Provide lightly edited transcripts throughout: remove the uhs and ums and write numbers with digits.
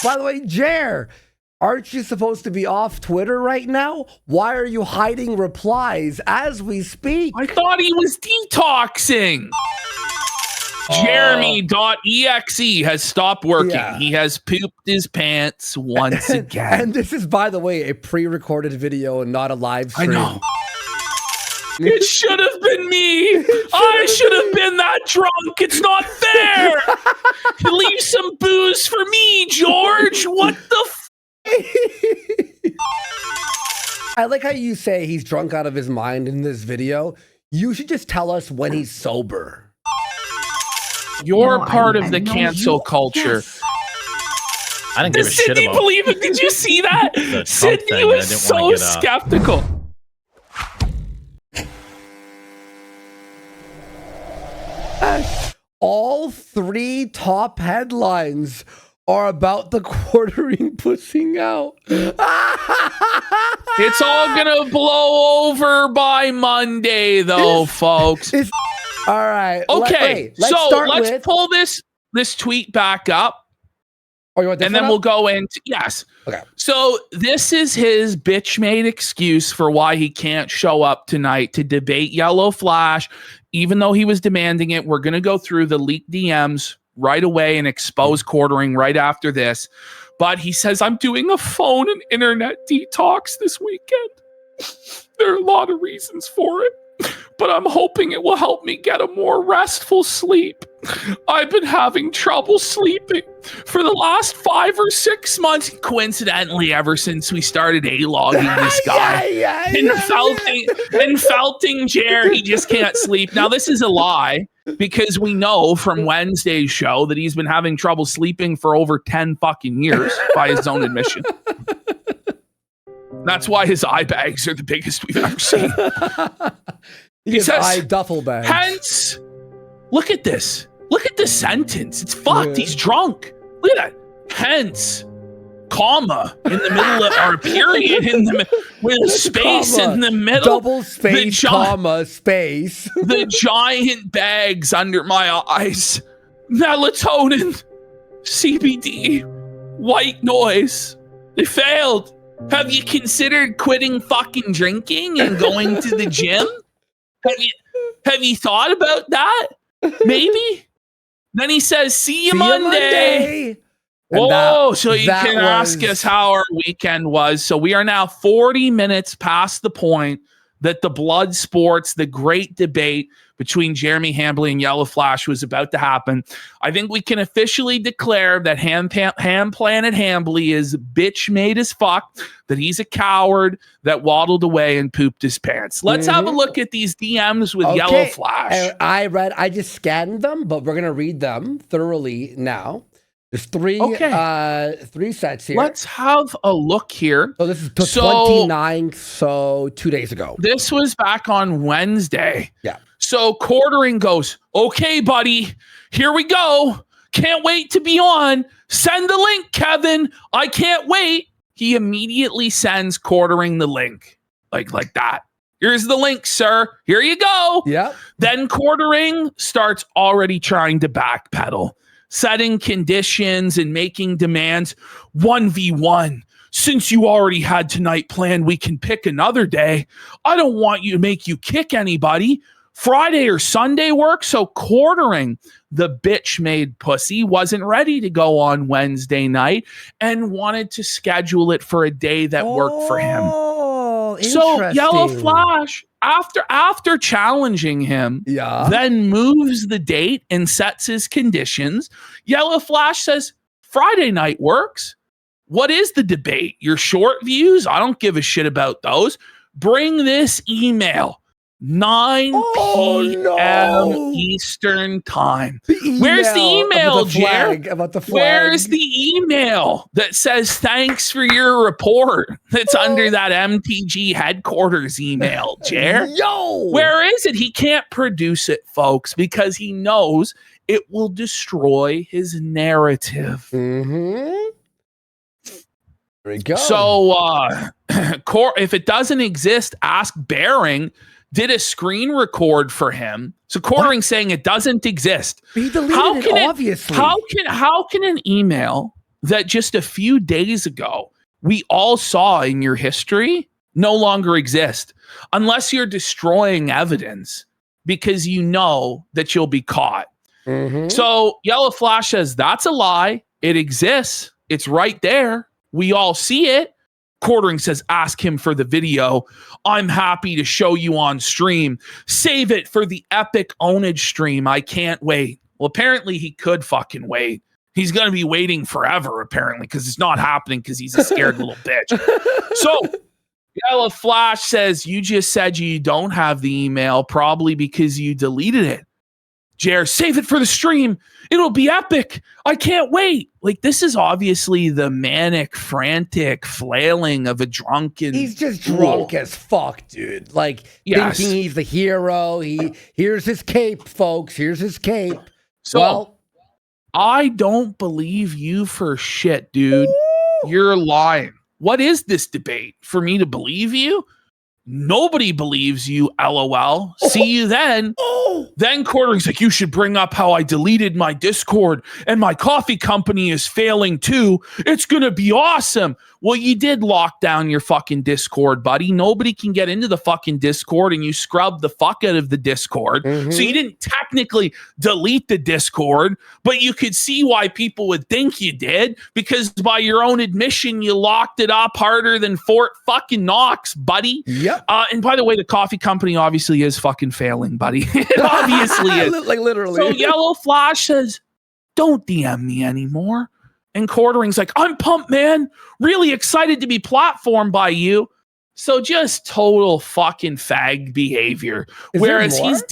By the way, Jer, aren't you supposed to be off Twitter right now? Why are you hiding replies as we speak? I thought he was detoxing. Jeremy.exe has stopped working. Yeah. He has pooped his pants once again. And this is, by the way, a pre-recorded video and not a live stream. I know. It should have been me. I should have been that drunk. It's not fair. Leave some booze for me, George. What the I like how you say he's drunk out of his mind in this video. You should just tell us when he's sober. You're part of the cancel culture. Yes. I didn't give a shit Sydney about believe it? Did you see that? the Trump Sydney thing. was I didn't so want to get skeptical. All three top headlines are about the quartering pussing out. It's all gonna blow over by Monday, though, folks. All right. Okay, let's pull this tweet back up. Oh, you want this and then one we'll up? go into yes. Okay. So this is his bitch-made excuse for why he can't show up tonight to debate Yellow Flash, even though he was demanding it. We're gonna go through the leaked DMs right away and expose quartering right after this. But he says, I'm doing a phone and internet detox this weekend. There are a lot of reasons for it, but I'm hoping it will help me get a more restful sleep. I've been having trouble sleeping for the last 5 or 6 months, coincidentally, ever since we started A-logging this guy. And felting Jer, he just can't sleep. Now, this is a lie, because we know from Wednesday's show that he's been having trouble sleeping for over 10 fucking years by his own admission. That's why his eye bags are the biggest we've ever seen. He says, eye duffel bags. Hence, look at this. Look at this sentence. It's fucked. Yeah. He's drunk. Look at that. Hence, comma in the middle of our period in the with a space comma, in the middle. Double space, comma, space. The giant bags under my eyes. Melatonin, CBD, white noise. They failed. Have you considered quitting fucking drinking and going to the gym? Have you thought about that? Maybe? Then he says, see you Monday. Whoa, so you can ask us how our weekend was. So we are now 40 minutes past the point that the blood sports, the great debate between Jeremy Hambley and Yellow Flash was about to happen. I think we can officially declare that Ham Planet Hambley is bitch made as fuck, that he's a coward that waddled away and pooped his pants. Let's have a look at these DMs with Yellow Flash. I just scanned them, but we're going to read them thoroughly now. There's three sets here. Let's have a look here. So this is 29th, so 2 days ago. This was back on Wednesday. Yeah. So quartering goes, okay, buddy, here we go. Can't wait to be on. Send the link, Kevin. I can't wait. He immediately sends quartering the link. Like that. Here's the link, sir. Here you go. Yeah. Then quartering starts already trying to backpedal, setting conditions and making demands. 1v1. Since you already had tonight planned, we can pick another day. I don't want you to make you kick anybody. Friday or Sunday work. So quartering, the bitch made pussy, wasn't ready to go on Wednesday night and wanted to schedule it for a day that worked for him. So Yellow Flash, after challenging him, then moves the date and sets his conditions. Yellow Flash says, Friday night works. What is the debate? Your short views? I don't give a shit about those. Bring this email. 9 p.m. Eastern time. Where's the email, Jer? About the flag. Where's the email that says thanks for your report that's under that MTG headquarters email, Jer? Yo! Where is it? He can't produce it, folks, because he knows it will destroy his narrative. Mm-hmm. There we go. So if it doesn't exist, ask Bering. Did a screen record for him. So quartering saying it doesn't exist. He deleted it, obviously. How can an email that just a few days ago we all saw in your history no longer exist unless you're destroying evidence because you know that you'll be caught. So Yellow Flash says that's a lie. It exists. It's right there. We all see it. Quartering says, ask him for the video. I'm happy to show you on stream. Save it for the epic ownage stream. I can't wait. Well, apparently he could fucking wait. He's going to be waiting forever, apparently, because it's not happening because he's a scared little bitch. So Yellow Flash says, you just said you don't have the email, probably because you deleted it. Jer, save it for the stream. It'll be epic. I can't wait. Like, this is obviously the manic, frantic flailing of a drunken. He's just drunk as fuck, dude. Like, thinking he's the hero. Here's his cape, folks. Here's his cape. So, I don't believe you for shit, dude. You're lying. What is this debate? For me to believe you? Nobody believes you, LOL. See you then. Then Quartering's like, you should bring up how I deleted my Discord and my coffee company is failing too. It's going to be awesome. Well, you did lock down your fucking Discord, buddy. Nobody can get into the fucking Discord and you scrubbed the fuck out of the Discord. So you didn't technically delete the Discord, but you could see why people would think you did because by your own admission, you locked it up harder than Fort fucking Knox, buddy. Yep. And by the way, the coffee company obviously is fucking failing, buddy. It obviously is. Like literally. So Yellow Flash says, don't DM me anymore. And Quartering's like, I'm pumped, man. Really excited to be platformed by you. So just total fucking fag behavior. Whereas he's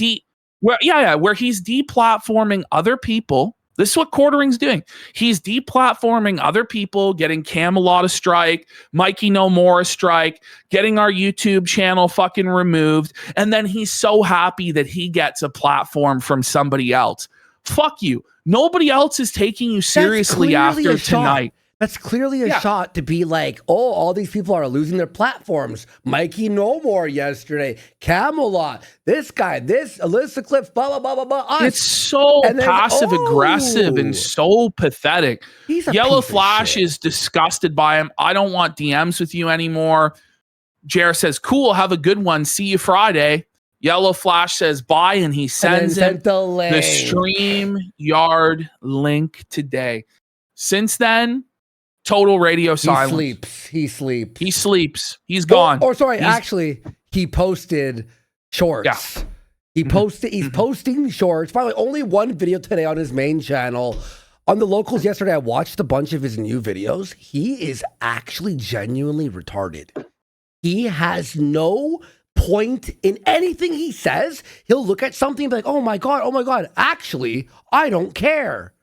where he's deplatforming other people. This is what Quartering's doing. He's deplatforming other people, getting Camelot a strike, Mikey No More a strike, getting our YouTube channel fucking removed. And then he's so happy that he gets a platform from somebody else. Fuck you. Nobody else is taking you seriously after tonight. That's clearly a shot to be like, oh, all these people are losing their platforms. Mikey No More yesterday, Camelot, this guy, this Alyssa Cliff, blah, blah, blah, blah, blah. It's so passive aggressive and so pathetic. Yellow Flash is disgusted by him. I don't want DMs with you anymore. Jer says, cool, have a good one. See you Friday. Yellow Flash says bye, and he sends him the StreamYard link today. Since then, total radio silence. He sleeps. He's gone. Actually, he posted shorts. Yeah. He's posting shorts. Probably only one video today on his main channel. On the locals yesterday, I watched a bunch of his new videos. He is actually genuinely retarded. He has no point in anything he says. He'll look at something and be like, oh my God. Actually, I don't care.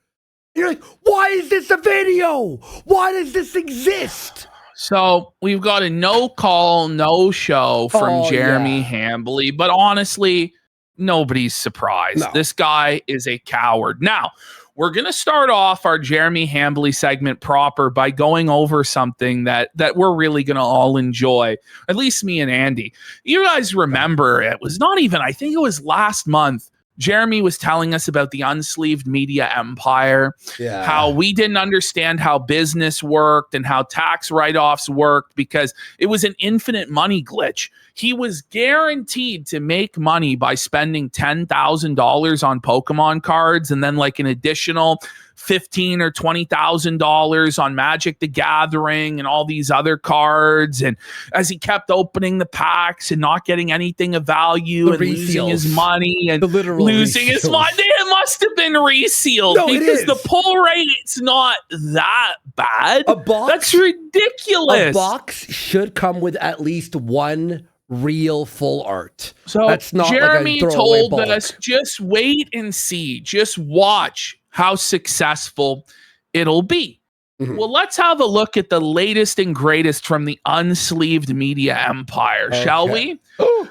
And you're like, why is this a video? Why does this exist? So we've got a no call, no show from Jeremy Hambly, but honestly, nobody's surprised. No. This guy is a coward. Now, we're going to start off our Jeremy Hambly segment proper by going over something that we're really going to all enjoy, at least me and Andy. You guys remember, it was not even, I think it was last month, Jeremy was telling us about the Unsleeved Media empire, how we didn't understand how business worked and how tax write-offs worked because it was an infinite money glitch. He was guaranteed to make money by spending $10,000 on Pokemon cards and then like an additional $15,000 or $20,000 on Magic the Gathering and all these other cards. And as he kept opening the packs and not getting anything of value and losing his money and losing his money, it must have been resealed because the pull rate's not that bad. That's ridiculous. A box should come with at least one real full art. So that's not Jeremy told us, just wait and see. Just watch how successful it'll be. Well, let's have a look at the latest and greatest from the Unsleeved Media empire, shall we?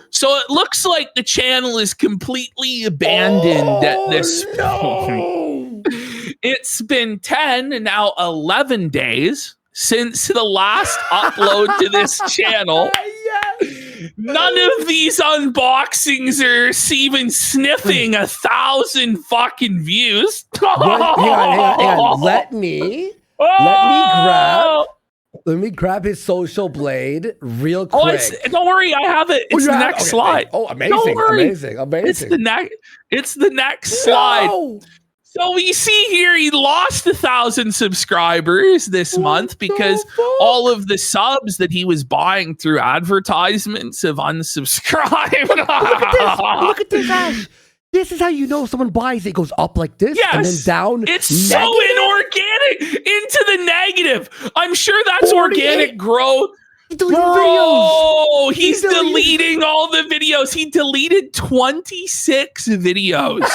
So it looks like the channel is completely abandoned at this point. It's been 10 and now 11 days since the last upload to this channel. None of these unboxings are even sniffing 1,000 fucking views. Hang on. Let me Oh! Let me grab his social blade real Oh, quick. don't worry, I have it. It's the next slide. Oh, amazing, amazing. It's the next slide. So we see here he lost 1,000 subscribers this month because all of the subs that he was buying through advertisements have unsubscribed. Look at this, Ash. This is how you know someone buys it. It goes up like this and then down. It's so inorganic into the negative. I'm sure that's organic growth. Videos. He's deleting all the videos. He deleted 26 videos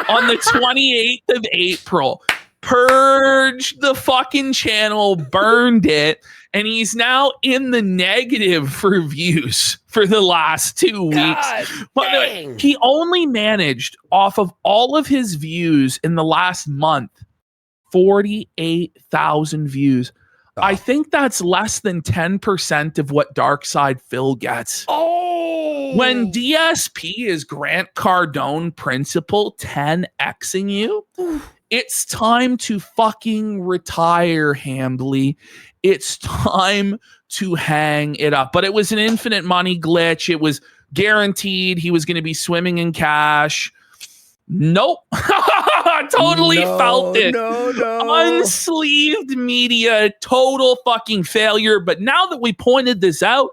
on the 28th of April. Purged the fucking channel, burned it, and he's now in the negative for views for the last 2 weeks. But he only managed, off of all of his views in the last month, 48,000 views. I think that's less than 10% of what Darkside Phil gets. When DSP is Grant Cardone principal 10xing you, it's time to fucking retire, Hambly. It's time to hang it up. But it was an infinite money glitch. It was guaranteed he was going to be swimming in cash. Nope. Totally felt it. Unsleeved Media, total fucking failure. But now that we pointed this out,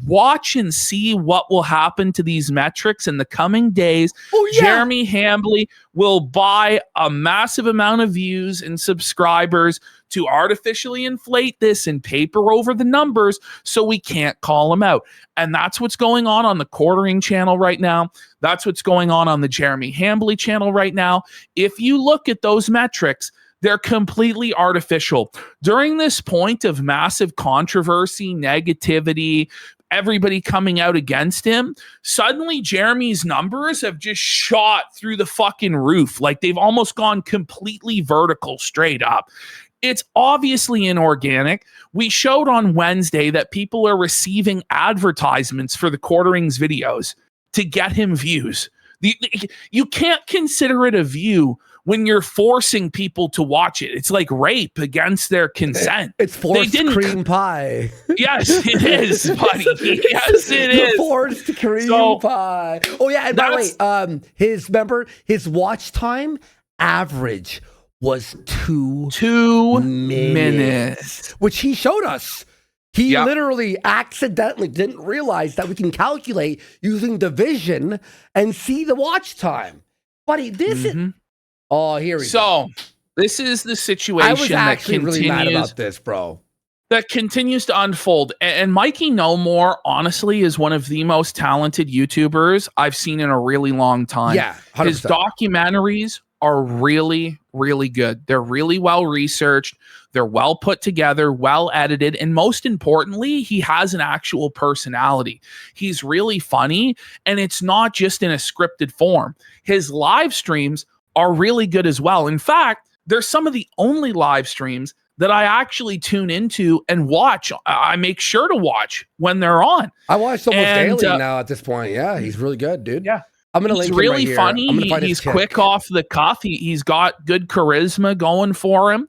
watch and see what will happen to these metrics in the coming days. Jeremy Hambly will buy a massive amount of views and subscribers to artificially inflate this and paper over the numbers so we can't call him out. And that's what's going on the Quartering channel right now. That's what's going on the Jeremy Hambly channel right now. If you look at those metrics, they're completely artificial. During this point of massive controversy, negativity, everybody coming out against him, suddenly Jeremy's numbers have just shot through the fucking roof. Like they've almost gone completely vertical straight up. It's obviously inorganic. We showed on Wednesday that people are receiving advertisements for the Quarterings videos to get him views. You can't consider it a view when you're forcing people to watch it. It's like rape against their consent. It's forced cream pie. Yes, it is, buddy. Yes, it is. Forced cream pie. Oh, yeah. And by the way, his watch time average was 2 minutes, which he showed us. He literally accidentally didn't realize that we can calculate using division and see the watch time. Buddy, this is... Oh, here we go. So, this is the situation I was actually really mad about this, bro. That continues to unfold. And Mikey No More, honestly, is one of the most talented YouTubers I've seen in a really long time. Yeah, 100%. His documentaries are really, really good. They're really well researched. They're well put together, well edited, and most importantly, he has an actual personality. He's really funny, and it's not just in a scripted form. His live streams are really good as well. In fact, they're some of the only live streams that I actually tune into and watch. I make sure to watch when they're on. I watch almost daily now at this point. Yeah, he's really good, dude. Yeah. I'm gonna link him really right funny. He's quick off the cuff. He's got good charisma going for him.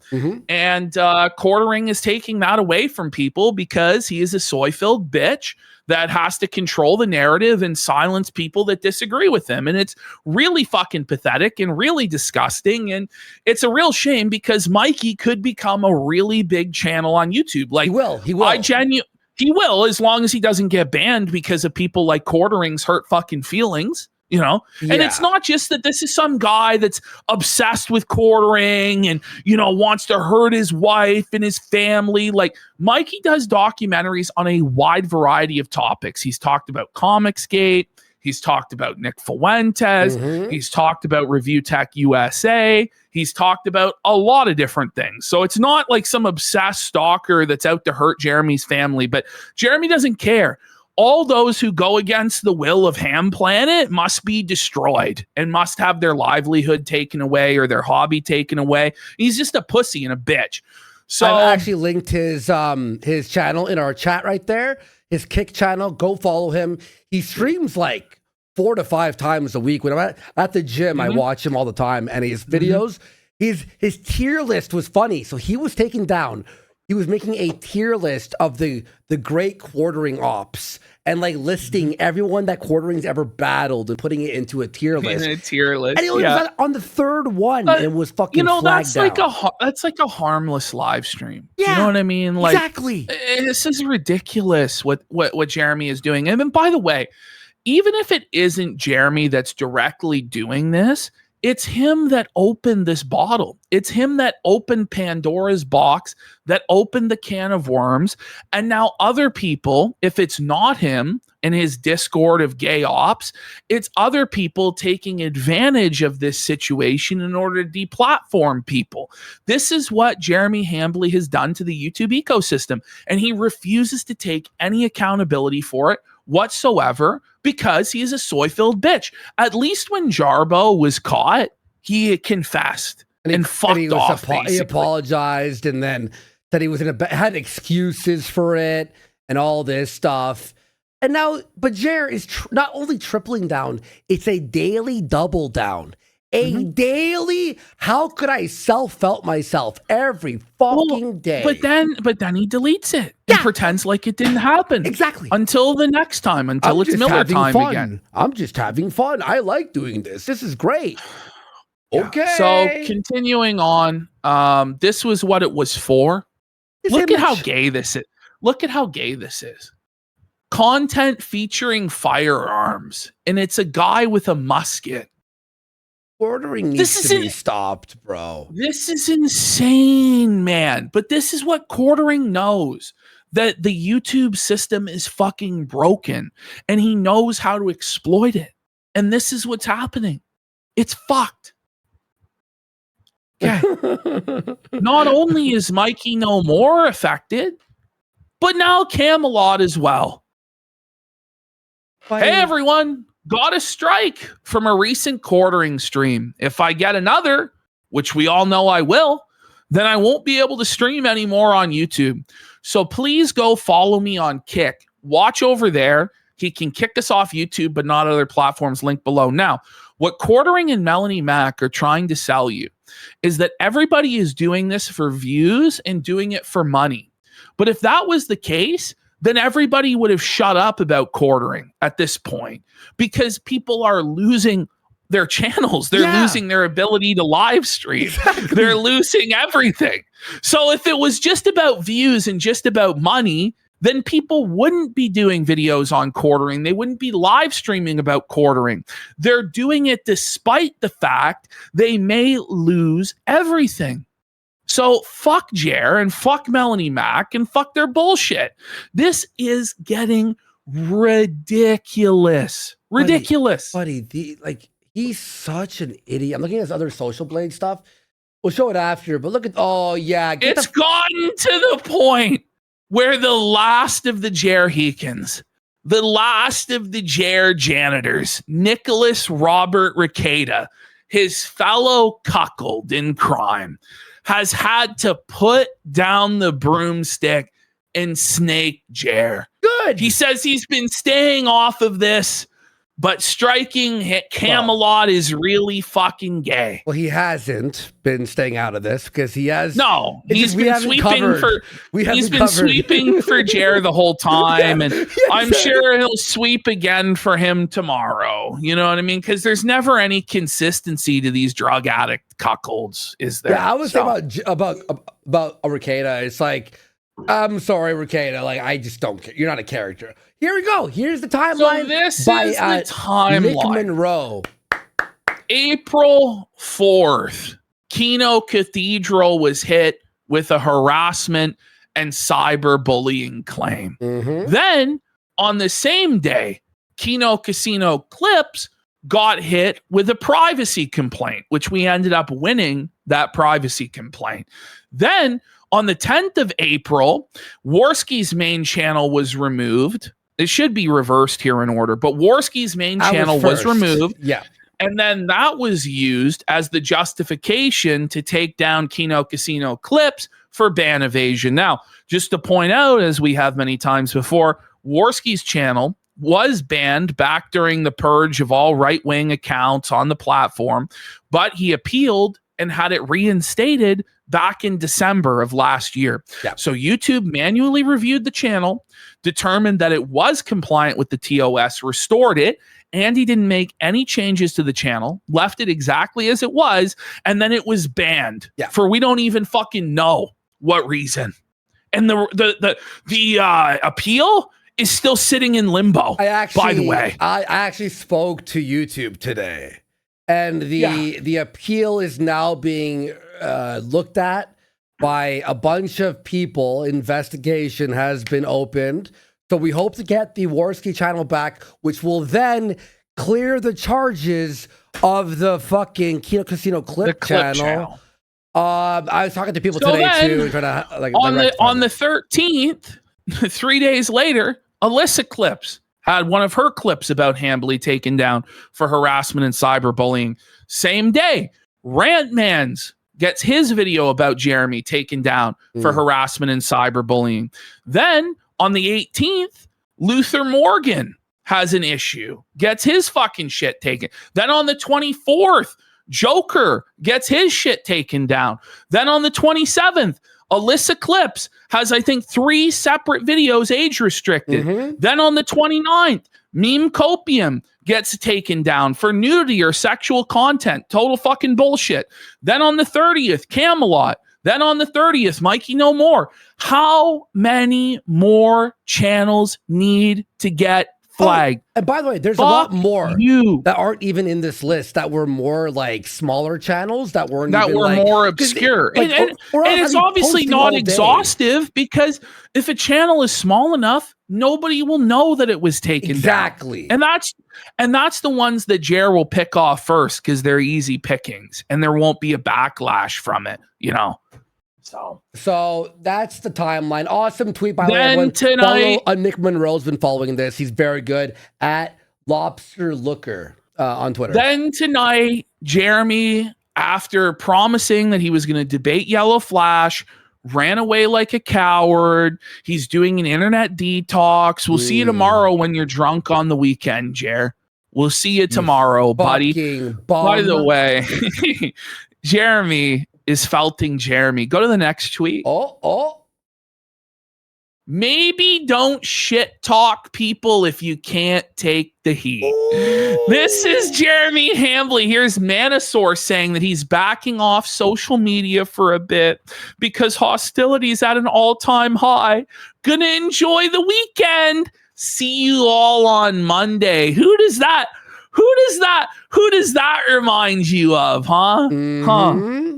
And Quartering is taking that away from people because he is a soy-filled bitch that has to control the narrative and silence people that disagree with him. And it's really fucking pathetic and really disgusting. And it's a real shame because Mikey could become a really big channel on YouTube. Like, he will. He will, as long as he doesn't get banned because of people like Quartering's hurt fucking feelings. You know, and it's not just that this is some guy that's obsessed with Quartering and, you know, wants to hurt his wife and his family. Like, Mikey does documentaries on a wide variety of topics. He's talked about Comicsgate. He's talked about Nick Fuentes. He's talked about Review Tech USA. He's talked about a lot of different things. So it's not like some obsessed stalker that's out to hurt Jeremy's family, but Jeremy doesn't care. All those who go against the will of Ham Planet must be destroyed and must have their livelihood taken away or their hobby taken away. He's just a pussy and a bitch. So I actually linked his channel in our chat right there. His Kick channel. Go follow him. He streams like 4 to 5 times a week. When I'm at the gym, I watch him all the time. And his videos, his tier list was funny. So he was taking down. He was making a tier list of the great quartering ops and like listing everyone that quartering's ever battled and putting it into a tier list. In a tier list. And he was on the third one and was fucking flagged that's like a harmless live stream. Yeah, you know what I mean? Like, exactly. This is ridiculous what Jeremy is doing. And then, by the way, even if it isn't Jeremy that's directly doing this, it's him that opened this bottle. It's him that opened Pandora's box, that opened the can of worms. And now other people, if it's not him and his Discord of gay ops, it's other people taking advantage of this situation in order to deplatform people. This is what Jeremy Hambley has done to the YouTube ecosystem. And he refuses to take any accountability for it whatsoever because he is a soy-filled bitch. At least when Jarbo was caught, he confessed and fucked off. He apologized and then said he was had excuses for it and all this stuff. And now, but Jer is not only tripling down, it's a daily double down. Daily, how could I self-felt myself every fucking day? But then he deletes it and pretends like it didn't happen. Exactly. Until the next time, until it's Miller time again. I'm just having fun. I like doing this. This is great. Okay. So continuing on, this was what it was for. Look at how gay this is. Look at how gay this is. Content featuring firearms, and it's a guy with a musket. Quartering needs to be stopped, bro. This is insane, man. But this is what quartering knows. That the YouTube system is fucking broken. And he knows how to exploit it. And this is what's happening. It's fucked. Okay. Not only is Mikey No More affected, but now Camelot as well. Hey, everyone. Got a strike from a recent quartering stream. If I get another, which we all know I will, then I won't be able to stream anymore on YouTube. So please go follow me on Kick. Watch over there. He can kick us off YouTube, but not other platforms. Link below. Now, what Quartering and Melanie Mac are trying to sell you is that everybody is doing this for views and doing it for money. But if that was the case, then everybody would have shut up about quartering at this point because people are losing their channels. They're losing their ability to live stream. Exactly. They're losing everything. So if it was just about views and just about money, then people wouldn't be doing videos on quartering. They wouldn't be live streaming about quartering. They're doing it despite the fact they may lose everything. So fuck Jer and fuck Melanie Mac and fuck their bullshit. This is getting ridiculous. Ridiculous. Buddy, he's such an idiot. I'm looking at his other Social Blade stuff. We'll show it after, but look at, it's gotten to the point where the last of the Jer Heekins, the last of the Jer janitors, Nicholas Robert Rekieta, his fellow cuckold in crime, has had to put down the broomstick and snake Jer. Good. He says he's been staying off of this, but striking Camelot is really fucking gay. Well, he hasn't been staying out of this because he has. No, he's been sweeping for Jer the whole time, and I'm sure he'll sweep again for him tomorrow. You know what I mean? Because there's never any consistency to these drug addict cuckolds, is there? Yeah, I was saying about Rekieta. It's like, I'm sorry, Rekieta. Like, I just don't care. You're not a character. Here we go. Here's the timeline. So this is the timeline. Nick Monroe. April 4th, Kino Cathedral was hit with a harassment and cyberbullying claim. Then, on the same day, Kino Casino Clips got hit with a privacy complaint, which we ended up winning that privacy complaint. Then, on the 10th of April, Warski's main channel was removed. It should be reversed here in order, but Warski's main channel was removed. Yeah. And then that was used as the justification to take down Kino Casino Clips for ban evasion. Now, just to point out, as we have many times before, Warski's channel was banned back during the purge of all right-wing accounts on the platform, but he appealed and had it reinstated back in December of last year. Yeah. So YouTube manually reviewed the channel, determined that it was compliant with the TOS, restored it, and he didn't make any changes to the channel, left it exactly as it was, and then it was banned for we don't even fucking know what reason. And the appeal is still sitting in limbo. By the way, I actually spoke to YouTube today, and the appeal is now being looked at by a bunch of people. Investigation has been opened, so we hope to get the Warski channel back, which will then clear the charges of the fucking Kino Casino clip channel. I was talking to people today too, trying to on the 13th, 3 days later, Alyssa Clips had one of her clips about Hambly taken down for harassment and cyberbullying. Same day, Rantmans gets his video about Jeremy taken down for harassment and cyberbullying. Then on the 18th, Luther Morgan has an issue, gets his fucking shit taken. Then on the 24th, Joker gets his shit taken down. Then on the 27th, Alyssa Clips has, I think, 3 separate videos age restricted. Then on the 29th, Meme Copium gets taken down for nudity or sexual content. Total fucking bullshit. Then on the 30th, Camelot. Then on the 30th, Mikey No More. How many more channels need to get flagged? And by the way, there's a lot more that aren't even in this list that were more like smaller channels that were more obscure. And it's obviously not exhaustive, because if a channel is small enough, nobody will know that it was taken down. And that's the ones that Jer will pick off first, because they're easy pickings and there won't be a backlash from it, you know. So that's the timeline. Awesome tweet by the way. Then tonight, Nick Monroe's been following this. He's very good at Lobster Looker on Twitter. Then tonight, Jeremy, after promising that he was going to debate Yellow Flash, ran away like a coward. He's doing an internet detox. We'll see you tomorrow when you're drunk on the weekend, Jer. We'll see you tomorrow, buddy. By the way, Jeremy is felting Jeremy. Go to the next tweet. Maybe don't shit talk people if you can't take the heat. This is Jeremy Hambly. Here's Manosaur saying that he's backing off social media for a bit because hostility is at an all-time high. Gonna enjoy the weekend. See you all on Monday. Who does that remind you of, huh?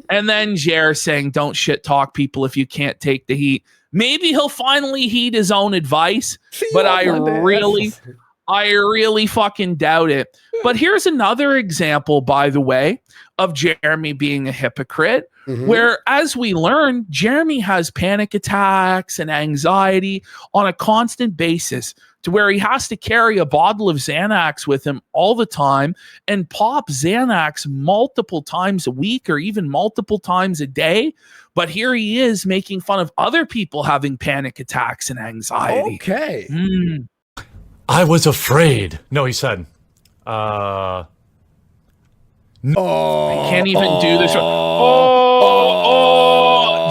And then Jer saying, don't shit talk people if you can't take the heat. Maybe he'll finally heed his own advice, but I really fucking doubt it. But here's another example, by the way, of Jeremy being a hypocrite, where, as we learn, Jeremy has panic attacks and anxiety on a constant basis, to where he has to carry a bottle of Xanax with him all the time and pop Xanax multiple times a week or even multiple times a day. But here he is making fun of other people having panic attacks and anxiety. Okay. I was afraid. No, he said. I can't even do this.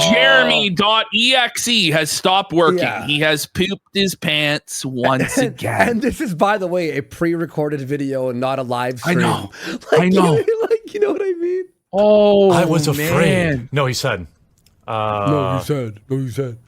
Jeremy.exe has stopped working. Yeah. He has pooped his pants once again. And this is, by the way, a pre-recorded video and not a live stream. I know. You know what I mean? I was afraid. No, he said. No, you said.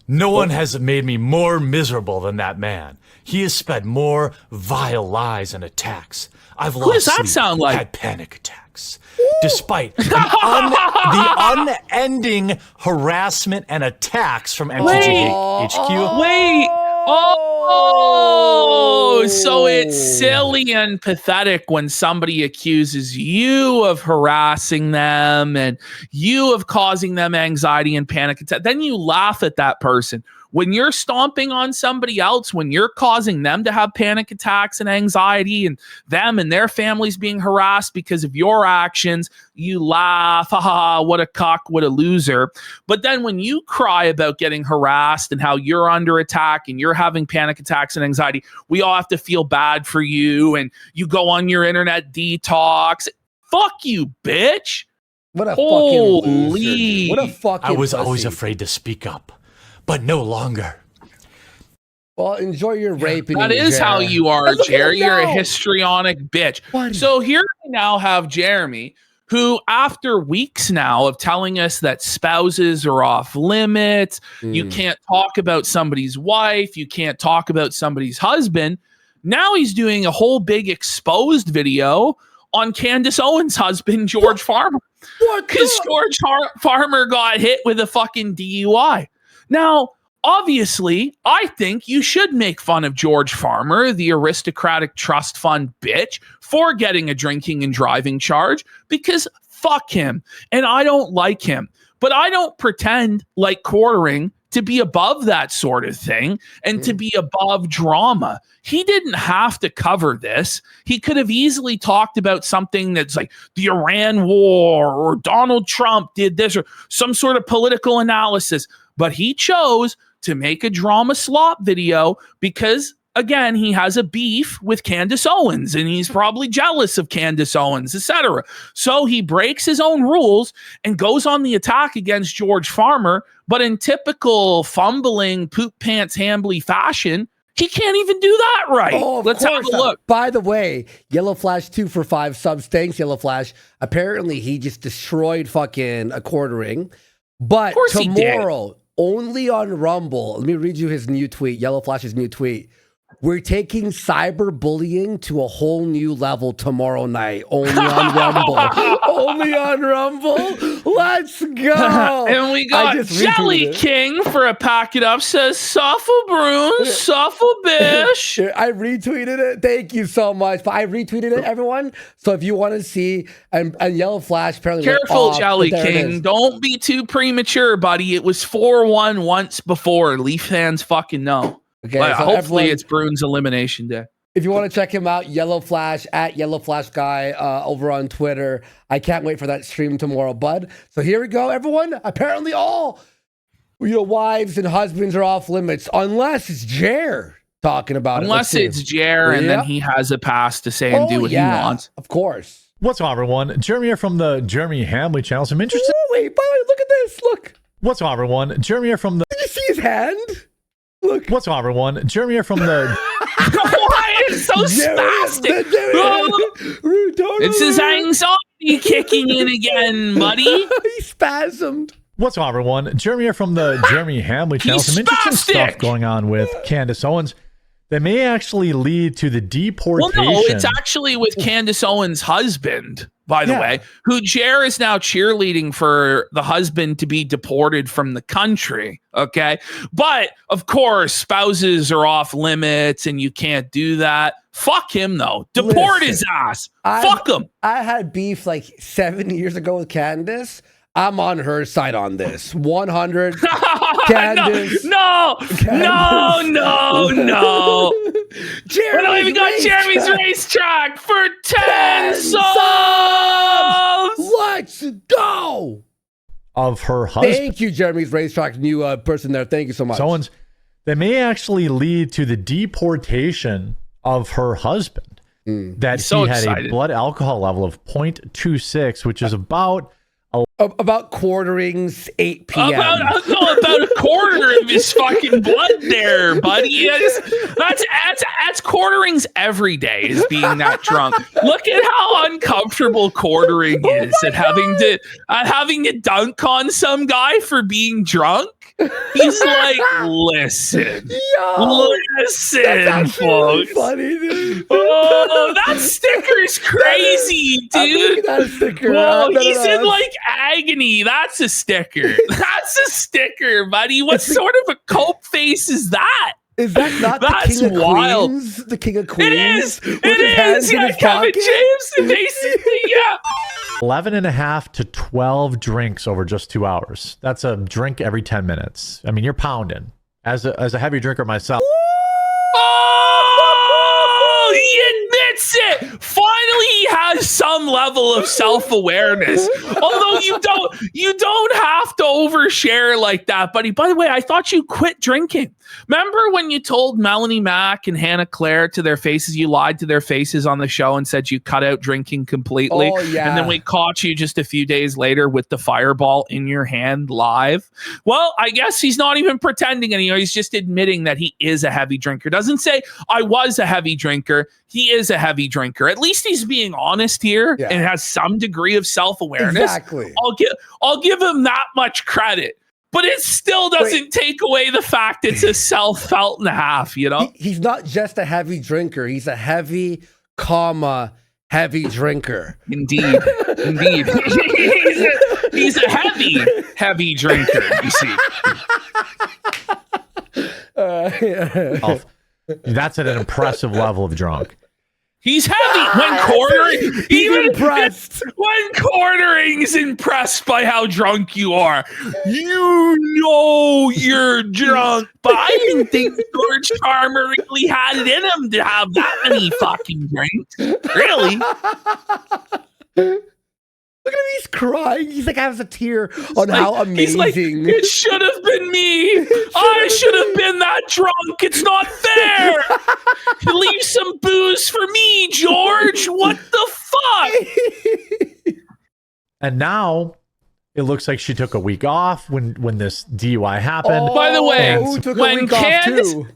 No one has made me more miserable than that man. He has sped more vile lies and attacks. I've lost Who does that sleep, sound like? had panic attacks. Despite the unending harassment and attacks from MTG HQ. Wait. So it's silly and pathetic when somebody accuses you of harassing them and you of causing them anxiety and panic attack. Then you laugh at that person. When you're stomping on somebody else, when you're causing them to have panic attacks and anxiety and them and their families being harassed because of your actions, you laugh, haha, what a cuck, what a loser. But then when you cry about getting harassed and how you're under attack and you're having panic attacks and anxiety, we all have to feel bad for you and you go on your internet detox. Fuck you, bitch. What a fucking loser, Holy. dude. What a fucking I was pussy. always afraid to speak up, but no longer. Well, enjoy your raping. That is how you are, Jerry. You're a histrionic bitch. What? So here we now have Jeremy, who, after weeks now of telling us that spouses are off limits, you can't talk about somebody's wife, you can't talk about somebody's husband. Now he's doing a whole big exposed video on Candace Owens' husband, George Farmer. Because George Farmer got hit with a fucking DUI. Now, obviously, I think you should make fun of George Farmer, the aristocratic trust fund bitch, for getting a drinking and driving charge, because fuck him. And I don't like him. But I don't pretend like quartering to be above that sort of thing and to be above drama. He didn't have to cover this. He could have easily talked about something that's like the Iran war or Donald Trump did this or some sort of political analysis. But he chose to make a drama slop video because, again, he has a beef with Candace Owens and he's probably jealous of Candace Owens, etc. So he breaks his own rules and goes on the attack against George Farmer. But in typical fumbling, poop pants Hambly fashion, he can't even do that right. Oh, Let's have a look. By the way, Yellow Flash 2 for 5 subs. Thanks, Yellow Flash. Apparently, he just destroyed fucking a quartering. But tomorrow, only on Rumble, let me read you his new tweet, Yellow Flash's new tweet. We're taking cyberbullying to a whole new level tomorrow night. Only on Rumble. Only on Rumble. Let's go. And we got Jelly King for a pack it up. Says, Suffle Bruin, Suffle Bish. I retweeted it. Thank you so much. I retweeted it, everyone. So if you want to see, and Yellow Flash apparently careful, Jelly King. Don't be too premature, buddy. It was 4-1 once before. Leaf fans fucking know. Okay, so hopefully it's Bruins elimination day. If you want to check him out, Yellow Flash at Yellow Flash Guy over on Twitter. I can't wait for that stream tomorrow, bud. So here we go, everyone. Apparently, all wives and husbands are off limits, unless it's Jer talking about unless it's Jer, and then he has a pass to say and do what he wants. Of course. What's up, everyone? Jeremy here from the Jeremy Hambly channel. Some interesting. Oh, wait, by the way, look at this. Look. What's up, everyone? Jeremy here from the. Did you see his hand? Look. What's up, everyone? Jeremy here from the. Why is so spastic? It's his anxiety kicking in again, buddy. He spasmed. What's up, everyone? Jeremy here from the Jeremy Hambly channel. Some interesting stuff going on with Candace Owens that may actually lead to the deportation. Well, no, it's actually with Candace Owens' husband, by the way, who Jer is now cheerleading for the husband to be deported from the country. Okay. But of course, spouses are off limits and you can't do that. Fuck him, though. Deport his ass. Fuck him. I had beef like 7 years ago with Candace. I'm on her side on this. 100. Candace. No. We're not even got Jeremy's racetrack for 10 subs. Let's go. Of her husband. Thank you, Jeremy's racetrack. New person there. Thank you so much. Owens, that may actually lead to the deportation of her husband. That he had a blood alcohol level of 0.26, which is about quarterings 8 p.m. About a quarter of his fucking blood there, buddy. That's quarterings every day is being that drunk. Look at how uncomfortable quartering is at having to dunk on some guy for being drunk. He's like, listen, folks. Funny, dude. Oh, that sticker's crazy, dude. Not a sticker. Whoa, he's in like agony. That's a sticker. That's a sticker, buddy. What sort of a cope face is that? Is that not That's the King wild. of Queens? The King of Queens? It is. Yeah, Kevin James, basically, yeah. 11.5 to 12 drinks over just 2 hours. That's a drink every 10 minutes. I mean, you're pounding. As a heavy drinker myself. Oh, he admits it. Finally, he has some level of self-awareness. Although you don't have to overshare like that, buddy. By the way, I thought you quit drinking. Remember when you told Melanie Mack and Hannah Claire to their faces, you lied to their faces on the show and said you cut out drinking completely? Oh, yeah. And then we caught you just a few days later with the fireball in your hand live. Well, I guess he's not even pretending anymore. He's just admitting that he is a heavy drinker. Doesn't say, I was a heavy drinker. He is a heavy drinker. At least he's being honest here and has some degree of self-awareness. Exactly. I'll give him that much credit. But it still doesn't take away the fact it's a self-felt and a half, you know? He's not just a heavy drinker. He's a heavy, heavy drinker. Indeed. he's a heavy drinker, you see. That's at an impressive level of drunk. He's heavy when cornering. Even impressed. When cornering's impressed by how drunk you are. You know you're drunk. But I didn't think George Farmer really had it in him to have that many fucking drinks. Really? Look at him, he's crying. He's like has a tear on how amazing. He's like, it should have been me. I should have been that drunk. It's not fair. Leave some booze for me, George. What the fuck? And now it looks like she took a week off when this DUI happened. By the way,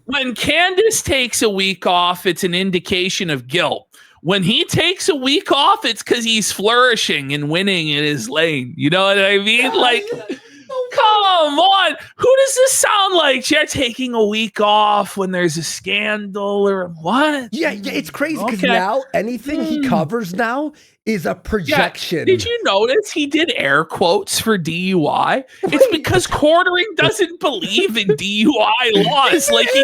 when Candace takes a week off, it's an indication of guilt. When he takes a week off, it's because he's flourishing and winning in his lane. You know what I mean? Like, come on. Who does this sound like? You're taking a week off when there's a scandal or what? Yeah, it's crazy because now anything he covers now is a projection. Yeah. Did you notice he did air quotes for DUI? It's because cornering doesn't believe in DUI laws. Like he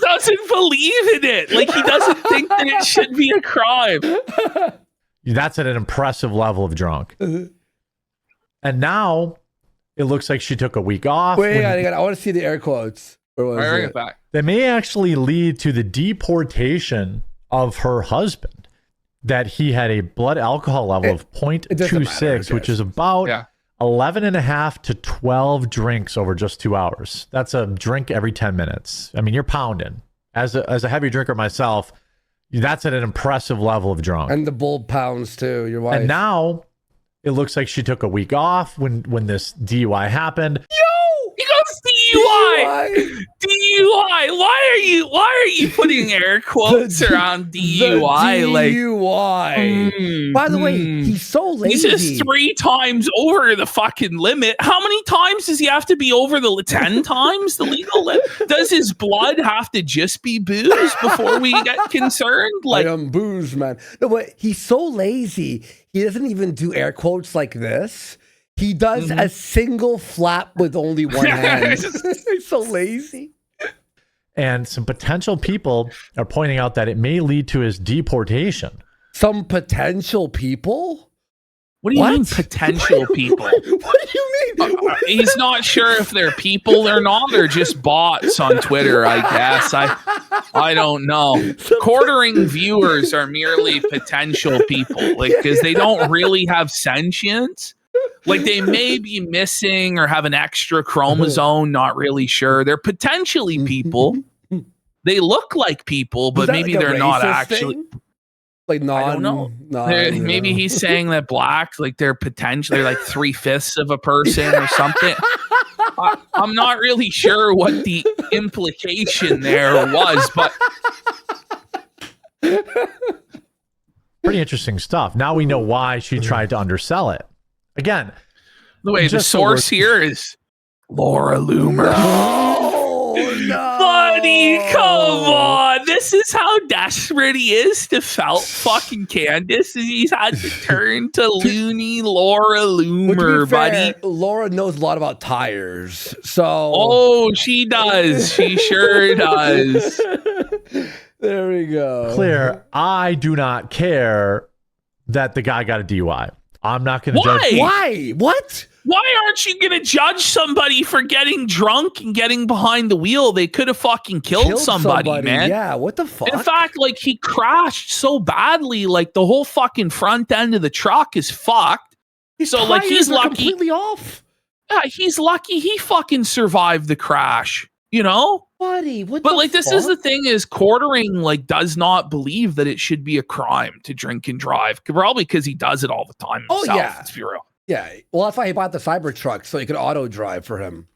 doesn't believe in it. Like he doesn't think that it should be a crime. That's at an impressive level of drunk. And now it looks like she took a week off. Wait, I want to see the air quotes. Where was it? Back. They may actually lead to the deportation of her husband. That he had a blood alcohol level of 0.26, which is about 11 and a half to 12 drinks over just 2 hours. That's a drink every 10 minutes. I mean, you're pounding. As a heavy drinker myself, that's at an impressive level of drunk. And the bull pounds too, your wife. And now it looks like she took a week off when this DUI happened. He goes DUI. Why are you putting air quotes around DUI? DUI. By the way, he's so lazy. He's just 3 times over the fucking limit. How many times does he have to be over the 10 times the legal limit? Does his blood have to just be booze before we get concerned? Like I am booze, man. No, but he's so lazy. He doesn't even do air quotes like this. He does a single flap with only one hand. He's so lazy. And some potential people are pointing out that it may lead to his deportation. Some potential people? What do you mean potential people? What do you mean? He's not sure if they're people or not, or just bots on Twitter, I guess. I don't know. Quartering viewers are merely potential people, like because they don't really have sentience. Like they may be missing or have an extra chromosome, not really sure. They're potentially people. They look like people, but maybe they're not actually. Like I don't know. Maybe he's saying that blacks, like they're potentially like 3/5 of a person or something. I'm not really sure what the implication there was, but pretty interesting stuff. Now we know why she tried to undersell it. Again, the source here is Laura Loomer. No. Buddy, come on. This is how desperate he is to felt fucking Candace. He's had to turn to loony Laura Loomer, buddy. Laura knows a lot about tires. So oh, she does. She sure does. There we go. Clear. I do not care that the guy got a DUI. I'm not going to judge. Why? What? Why aren't you going to judge somebody for getting drunk and getting behind the wheel? They could have fucking killed somebody, man. Yeah, what the fuck? In fact, like he crashed so badly, like the whole fucking front end of the truck is fucked. So like he's lucky. Completely off. Yeah, he's lucky he fucking survived the crash. you know? Buddy, what but the like, this fuck? is the thing is quartering like does not believe that it should be a crime to drink and drive. Probably because he does it all the time himself. Oh, yeah. Let's be real. Yeah. Well, that's why he bought the Cybertruck, so he could auto drive for him.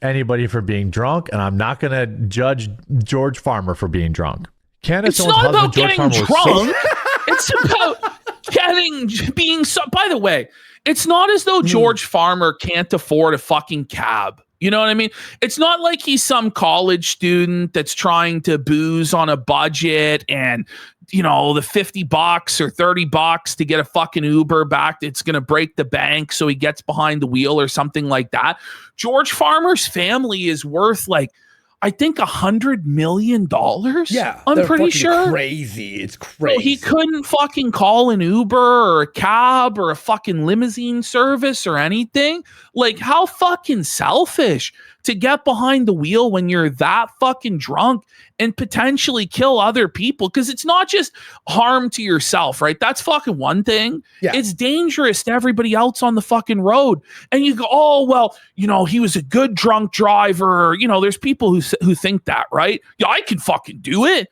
Anybody for being drunk, and I'm not going to judge George Farmer for being drunk. It's not about getting drunk. It's about being so. By the way, it's not as though George Farmer can't afford a fucking cab. You know what I mean? It's not like he's some college student that's trying to booze on a budget and, you know, the $50 or $30 to get a fucking Uber back. It's going to break the bank. So he gets behind the wheel or something like that. George Farmer's family is worth like, I think $100 million. Yeah, I'm pretty sure. Crazy. It's crazy. So he couldn't fucking call an Uber or a cab or a fucking limousine service or anything. Like, how fucking selfish to get behind the wheel when you're that fucking drunk and potentially kill other people. Because it's not just harm to yourself, right? That's fucking one thing. Yeah. It's dangerous to everybody else on the fucking road. And you go, oh, well, you know, he was a good drunk driver. You know, there's people who think that, right? Yeah, I can fucking do it.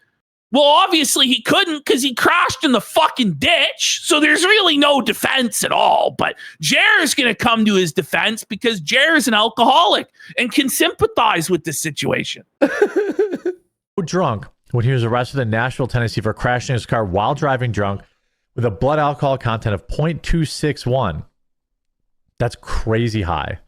Well, obviously he couldn't because he crashed in the fucking ditch. So there's really no defense at all. But Jer's going to come to his defense because Jer's an alcoholic and can sympathize with the situation. Drunk when he was arrested in Nashville, Tennessee for crashing his car while driving drunk with a blood alcohol content of 0.261. That's crazy high.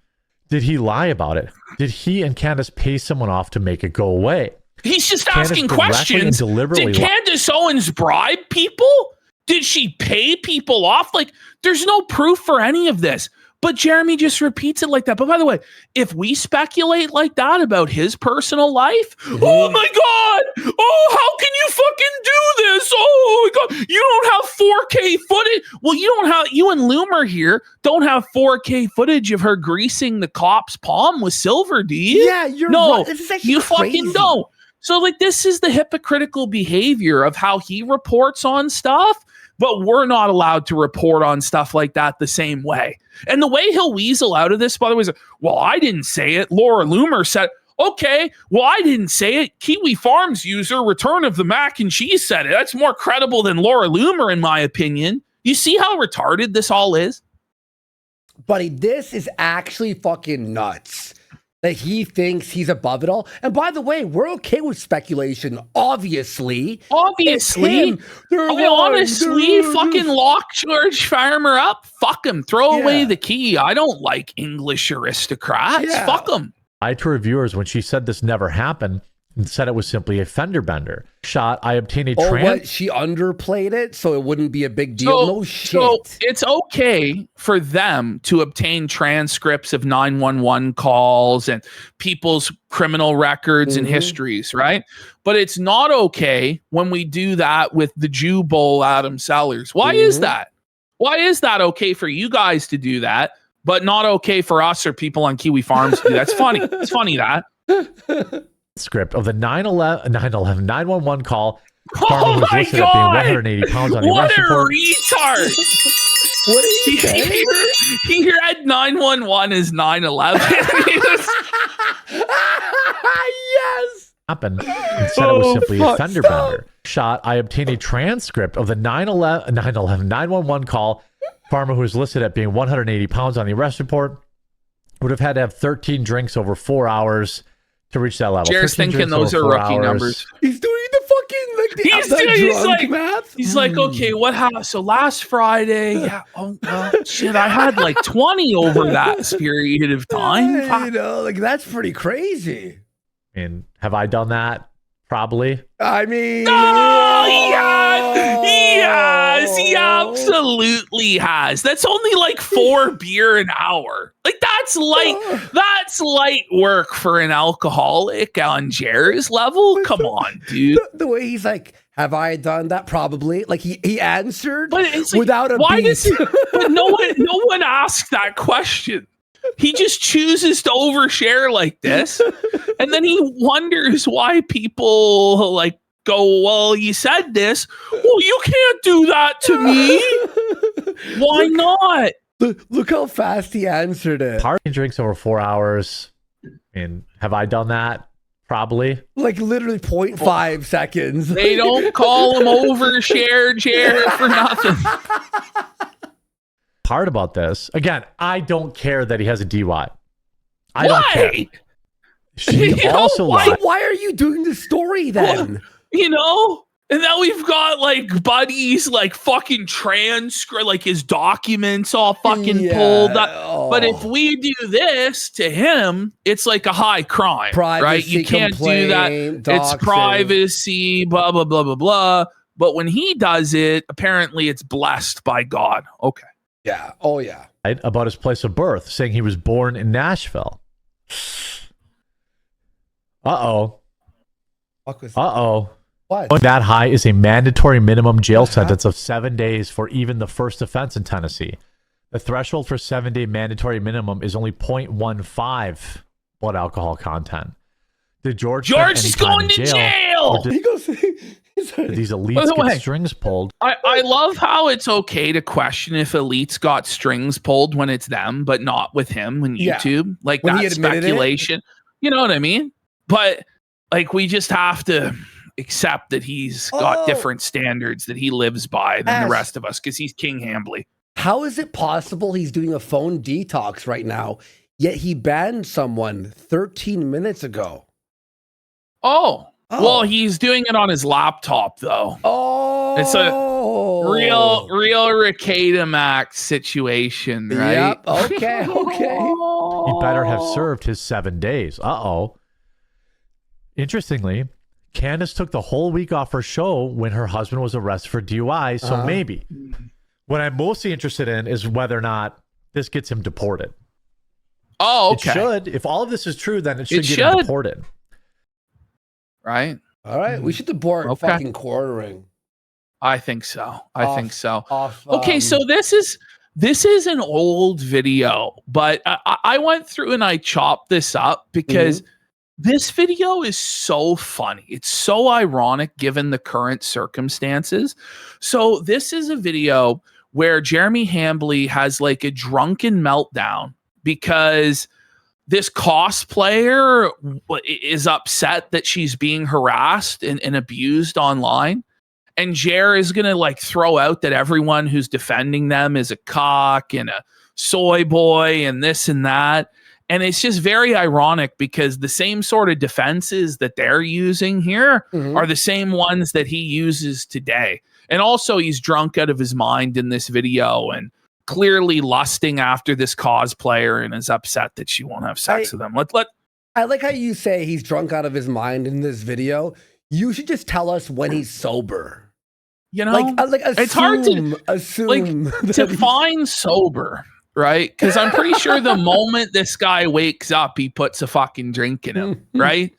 Did he lie about it? Did he and Candace pay someone off to make it go away? He's just asking questions. Did Candace Owens bribe people? Did she pay people off? Like, there's no proof for any of this. But Jeremy just repeats it like that. But by the way, if we speculate like that about his personal life, oh my God, oh, how can you fucking do this? Oh my God, you don't have 4K footage. Well, you and Loomer here don't have 4K footage of her greasing the cop's palm with silver, do you? Yeah, you're no, right. This is actually you crazy. fucking don't. So like, this is the hypocritical behavior of how he reports on stuff, but we're not allowed to report on stuff like that the same way. And the way he'll weasel out of this, by the way, is, well, I didn't say it. Laura Loomer said, okay, well, I didn't say it. Kiwi Farms user, Return of the Mac and Cheese said it. That's more credible than Laura Loomer, in my opinion. You see how retarded this all is? Buddy, this is actually fucking nuts. That he thinks he's above it all. And by the way, we're okay with speculation, obviously. Honestly, fucking lock George Farmer up. Fuck him. Throw away the key. I don't like English aristocrats. Yeah. Fuck him. To reviewers when she said this never happened and said it was simply a fender bender. I obtained a what? She underplayed it so it wouldn't be a big deal? No shit. So it's okay for them to obtain transcripts of 911 calls and people's criminal records and histories, right? But it's not okay when we do that with the Jew Bowl Adam Sellers. Why is that? Why is that okay for you guys to do that, but not okay for us or people on Kiwi Farms to do that? That's funny. It's funny that. Script of the 911 call. Oh my God! At being 180 pounds on the what a report. retard! What are you saying? He read 911 as 911. Yes. Happened and said it was simply a fender bender. I obtained a transcript of the 911 call. Farmer, who was listed at being 180 pounds on the arrest report, would have had to have 13 drinks over 4 hours to reach that level. Jer's thinking those are rookie numbers. He's doing the fucking math. He's like, okay, what happened? So last Friday, shit, I had like 20 over that period of time. You know, like that's pretty crazy. And have I done that? Probably. I mean, yes, he absolutely has. That's only like 4 beer an hour. Like that's light work for an alcoholic on Jer's level. Come on, dude. The way he's like, have I done that? Probably. Like he answered like, without a why beat. does he, but no one asked that question. He just chooses to overshare like this, and then he wonders why people like go, well, you said this. Well, you can't do that to me. Why not? Look how fast he answered it. Party drinks over 4 hours. And have I done that? Probably. Like literally 0.5 seconds. They don't call him overshare Jer for nothing. Part about this, again, I don't care that he has a DUI. I don't care. She also lied. Why are you doing this story then? And now we've got like buddies, like fucking transcript, like his documents all fucking pulled up. Oh. But if we do this to him, it's like a high crime, right? You can't do that. It's privacy, blah, blah, blah, blah, blah. But when he does it, apparently it's blessed by God. Okay. Yeah. Oh, yeah. About his place of birth, saying he was born in Nashville. Uh-oh. Uh-oh. What? That high is a mandatory minimum jail sentence of 7 days for even the first offense in Tennessee. The threshold for 7-day mandatory minimum is only 0.15 blood alcohol content. Did George is going to jail. He goes, these elites get strings pulled. I love how it's okay to question if elites got strings pulled when it's them, but not with him on YouTube. Like when that's speculation. You know what I mean? But like we just have to accept that he's got different standards that he lives by than the rest of us because he's King Hambly. How is it possible he's doing a phone detox right now, yet he banned someone 13 minutes ago? Oh. Well, he's doing it on his laptop, though. Oh. It's a real Ricada Max situation, right? Yep. Okay. He better have served his 7 days. Uh-oh. Interestingly, Candace took the whole week off her show when her husband was arrested for DUI, so maybe. What I'm mostly interested in is whether or not this gets him deported. Oh, okay. It should. If all of this is true, then it should get him deported. Right? All right. We should deport fucking quartering. I think so. Okay, so this is an old video, but I went through and I chopped this up because this video is so funny. It's so ironic given the current circumstances. So this is a video where Jeremy Hambly has like a drunken meltdown because this cosplayer is upset that she's being harassed and abused online. And Jer is going to like throw out that everyone who's defending them is a cock and a soy boy and this and that. And it's just very ironic because the same sort of defenses that they're using here are the same ones that he uses today. And also he's drunk out of his mind in this video and clearly lusting after this cosplayer and is upset that she won't have sex with him. I like how you say he's drunk out of his mind in this video. You should just tell us when he's sober. It's hard to assume define sober. Right? Because I'm pretty sure the moment this guy wakes up, he puts a fucking drink in him, right?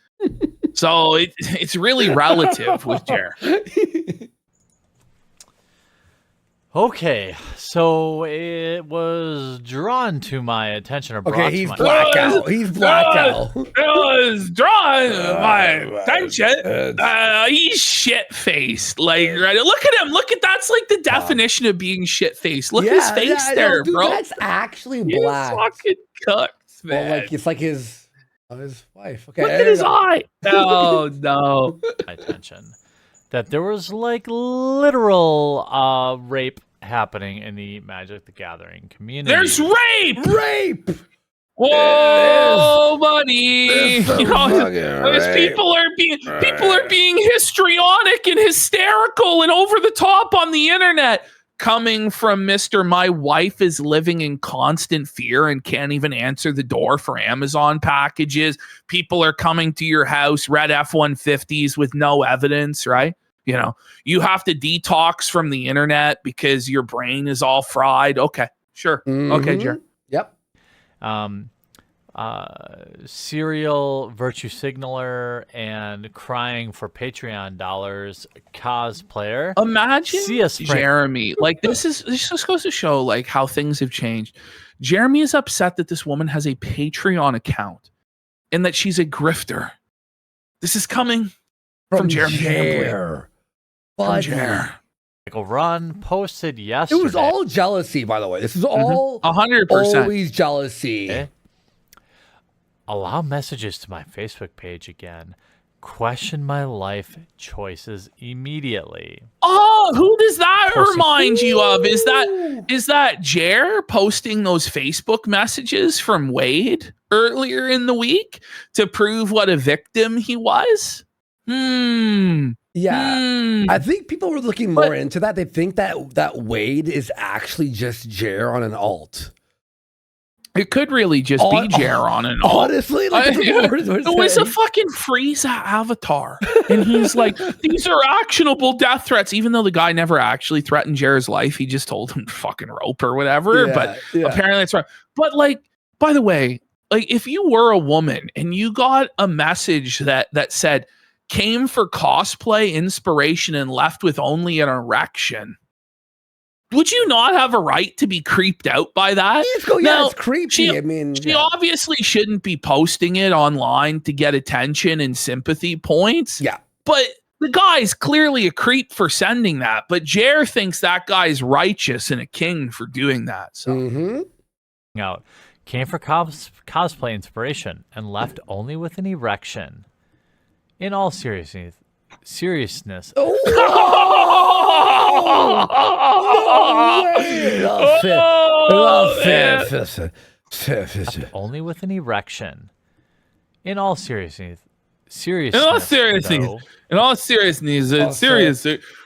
So it's really relative with Jer. Okay, so it was drawn to my attention. He's blackout. He's blackout. It was drawn to my attention. He's shit-faced. Like, right? Look at him. That's like the definition of being shit-faced. Look at his face there, dude, bro. That's actually black. He's fucking cooked, man. Well, it's like his wife. Okay, look at his eye. Oh, no. Attention. That there was like literal rape happening in the Magic the Gathering community. There's rape! Whoa, buddy! People are being histrionic and hysterical and over the top on the internet. Coming from Mr. My wife is living in constant fear and can't even answer the door for Amazon packages. People are coming to your house, red F-150s with no evidence, right? You have to detox from the internet because your brain is all fried. Okay, sure. Okay, Jer. Yep. Serial virtue signaler and crying for Patreon dollars cosplayer. Imagine Jeremy. Like this just goes to show like how things have changed. Jeremy is upset that this woman has a Patreon account and that she's a grifter. This is coming from Jeremy Hambly. Michael Run posted yesterday. It was all jealousy, by the way. This is all 100% always jealousy. Okay. allow messages to my Facebook page again. Question my life choices immediately. Oh, who does that remind you of? Is that Jer posting those Facebook messages from Wade earlier in the week to prove what a victim he was? Yeah. I think people were looking more into that. They think that Wade is actually just Jer on an alt. It could really just be Jer on an alt. Honestly, it was a fucking Frieza avatar. And he's like, these are actionable death threats, even though the guy never actually threatened Jer's life. He just told him to fucking rope or whatever. But apparently that's right. But like, by the way, like if you were a woman and you got a message that said, came for cosplay inspiration and left with only an erection, would you not have a right to be creeped out by that? It's creepy. She obviously shouldn't be posting it online to get attention and sympathy points. Yeah. But the guy's clearly a creep for sending that. But Jer thinks that guy's righteous and a king for doing that. So out. Came for cosplay inspiration and left only with an erection. In all seriousness. Only with an erection. In all seriousness.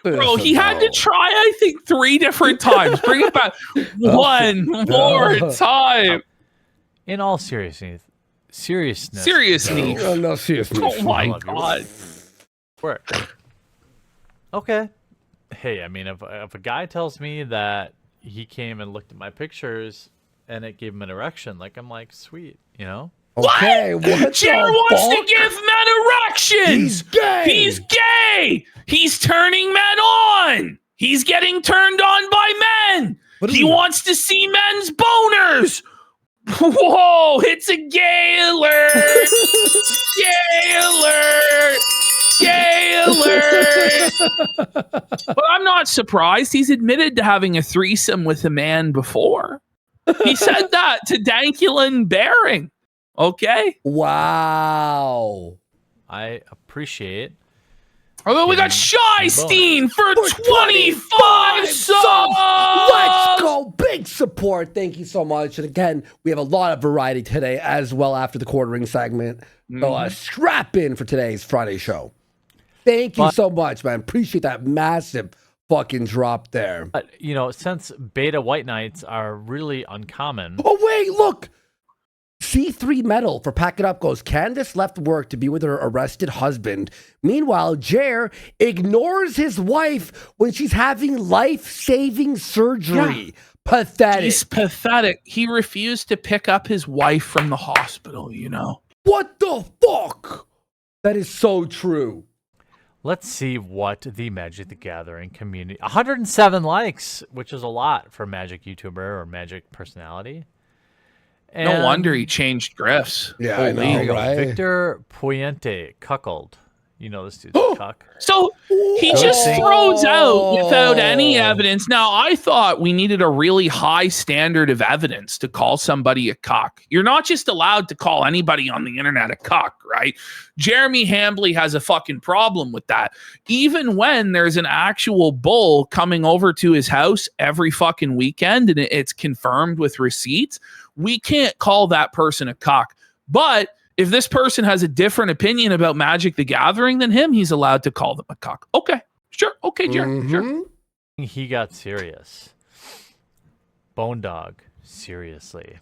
Bro, he had to try, I think, 3 different times. Bring it back one more time. In all seriousness. No, seriously. Oh my God. Work. Okay. Hey, I mean, if a guy tells me that he came and looked at my pictures and it gave him an erection, like, I'm like, sweet, you know? Okay, what Jer wants to give men erections. He's gay. He's turning men on. He's getting turned on by men. He wants to see men's boners. Whoa, it's a gay alert. Gay alert. But I'm not surprised. He's admitted to having a threesome with a man before. He said that to Dankulin Bearing. Okay. Wow. I appreciate. Although we got Shystein for 25 subs. Let's go. Big support. Thank you so much. And again, we have a lot of variety today as well after the quartering segment. So strap in for today's Friday show. Thank you so much, man. Appreciate that massive fucking drop there. But, you know, since beta white knights are really uncommon. Oh, wait, look. C3 Metal for Pack It Up goes, Candace left work to be with her arrested husband. Meanwhile, Jer ignores his wife when she's having life-saving surgery. Yeah. Pathetic. He's pathetic. He refused to pick up his wife from the hospital, you know. What the fuck? That is so true. Let's see what the Magic the Gathering community... 107 likes, which is a lot for a Magic YouTuber or Magic personality. And no wonder he changed grifts. Yeah, I know, right? Victor Puente, cuckold. You know this dude's a cuck. So he just throws out without any evidence. Now, I thought we needed a really high standard of evidence to call somebody a cuck. You're not just allowed to call anybody on the internet a cuck, right? Jeremy Hambley has a fucking problem with that. Even when there's an actual bull coming over to his house every fucking weekend and it's confirmed with receipts, we can't call that person a cuck. But if this person has a different opinion about Magic the Gathering than him, he's allowed to call them a cuck. Okay, sure. Okay, Jerry, sure. He got serious. Bone Dog, seriously.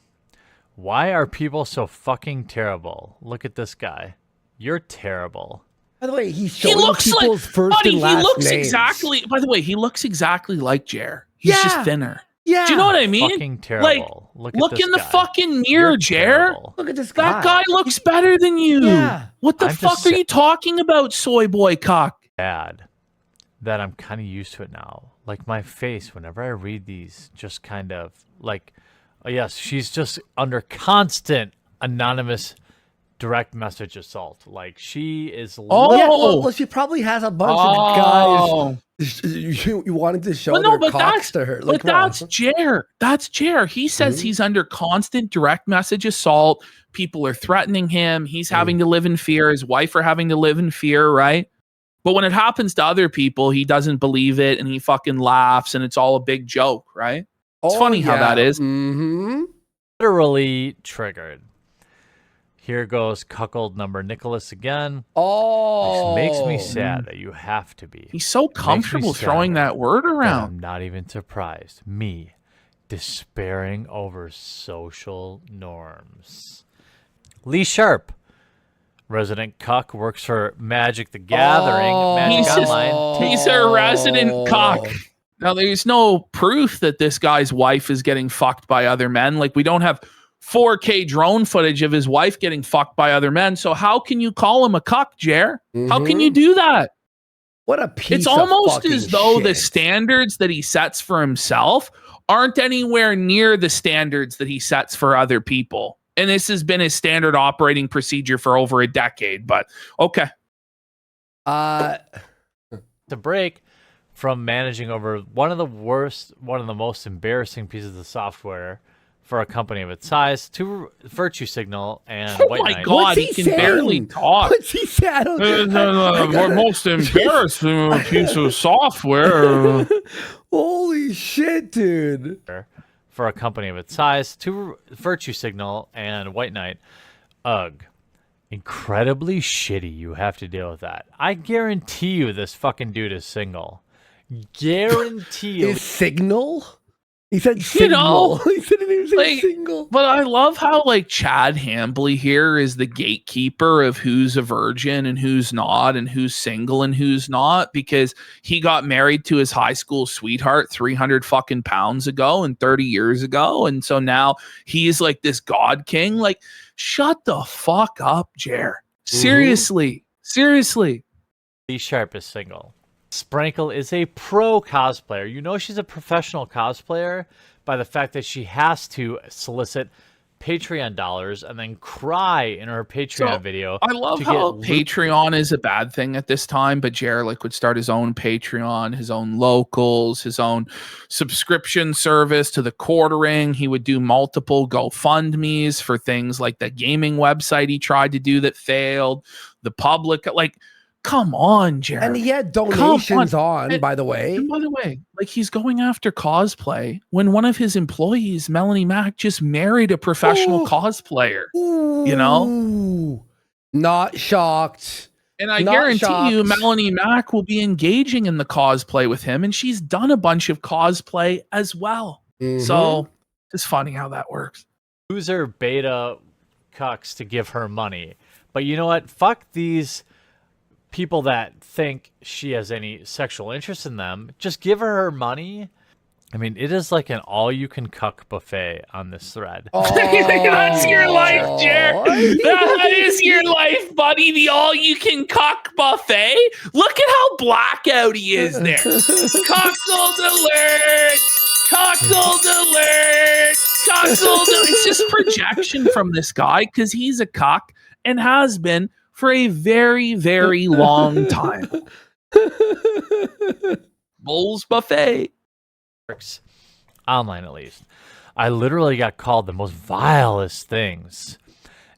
Why are people so fucking terrible? Look at this guy. You're terrible. By the way, he's showing people's first and last names. Exactly. By the way, he looks exactly like Jer. He's just thinner. Yeah. Do you know what I mean? Fucking terrible. Like, look in the fucking mirror, Jer. Look at this guy. That guy looks better than you. Yeah. What the fuck are you talking about, soy boy cock? Bad that I'm kind of used to it now. Like my face, whenever I read these, just kind of like, oh yes, she's just under constant anonymous direct message assault. Like she is. Well, she probably has a bunch of guys. You wanted to show their cocks to her. Like, but that's Jer. That's Jer. He says he's under constant direct message assault. People are threatening him. He's having to live in fear. His wife are having to live in fear, right? But when it happens to other people, he doesn't believe it and he fucking laughs and it's all a big joke, right? It's funny how that is. Literally triggered. Here goes cuckold number Nicholas again. Oh. This makes me sad that you have to be. He's so comfortable throwing that word around. I'm not even surprised. Me, despairing over social norms. Lee Sharp, resident cuck, works for Magic the Gathering. Magic Online. He's a resident cuck. Now, there's no proof that this guy's wife is getting fucked by other men. Like, we don't have 4K drone footage of his wife getting fucked by other men. So how can you call him a cuck, Jer? How can you do that? What a piece It's of almost fucking as though shit. the standards that he sets for himself aren't anywhere near the standards that he sets for other people. And this has been his standard operating procedure for over a decade. But okay. To break from managing over one of the most embarrassing pieces of software for a company of its size to Virtue Signal and White Knight. God, he can barely talk. What's he saying? What most embarrassing piece of software? Holy shit, dude. For a company of its size to Virtue Signal and White Knight. Ugh. Incredibly shitty. You have to deal with that. I guarantee you this fucking dude is single. Guarantee you. Is Signal? He said single. He said he was single. But I love how like Chad Hambly here is the gatekeeper of who's a virgin and who's not and who's single and who's not, because he got married to his high school sweetheart 300 fucking pounds ago and 30 years ago. And so now he's like this God king. Like, shut the fuck up, Jer. Seriously. Seriously. Lee Sharp is single. Sprankle is a pro cosplayer. You know she's a professional cosplayer by the fact that she has to solicit Patreon dollars and then cry in her Patreon video. I love how Patreon is a bad thing at this time, but Jared would start his own Patreon, his own locals, his own subscription service to the quartering. He would do multiple GoFundMes for things like the gaming website he tried to do that failed. The public, like, come on, Jared. And he had donations on, by the way. And by the way, like, he's going after cosplay when one of his employees, Melanie Mack, just married a professional cosplayer. You know? Not shocked. And I guarantee you Melanie Mack will be engaging in the cosplay with him, and she's done a bunch of cosplay as well. So it's funny how that works. User beta cucks to give her money. But you know what? Fuck these people that think she has any sexual interest in them. Just give her money. I mean, it is like an all-you-can-cuck buffet on this thread. That's your life, Jared. That is your life, buddy. The all-you-can-cuck buffet. Look at how blackout he is there. Cuckold alert! Cuckold alert! Cuckold alert! It's just projection from this guy because he's a cuck and has been for a very, very long time. Bulls buffet. Online, at least. I literally got called the most vilest things.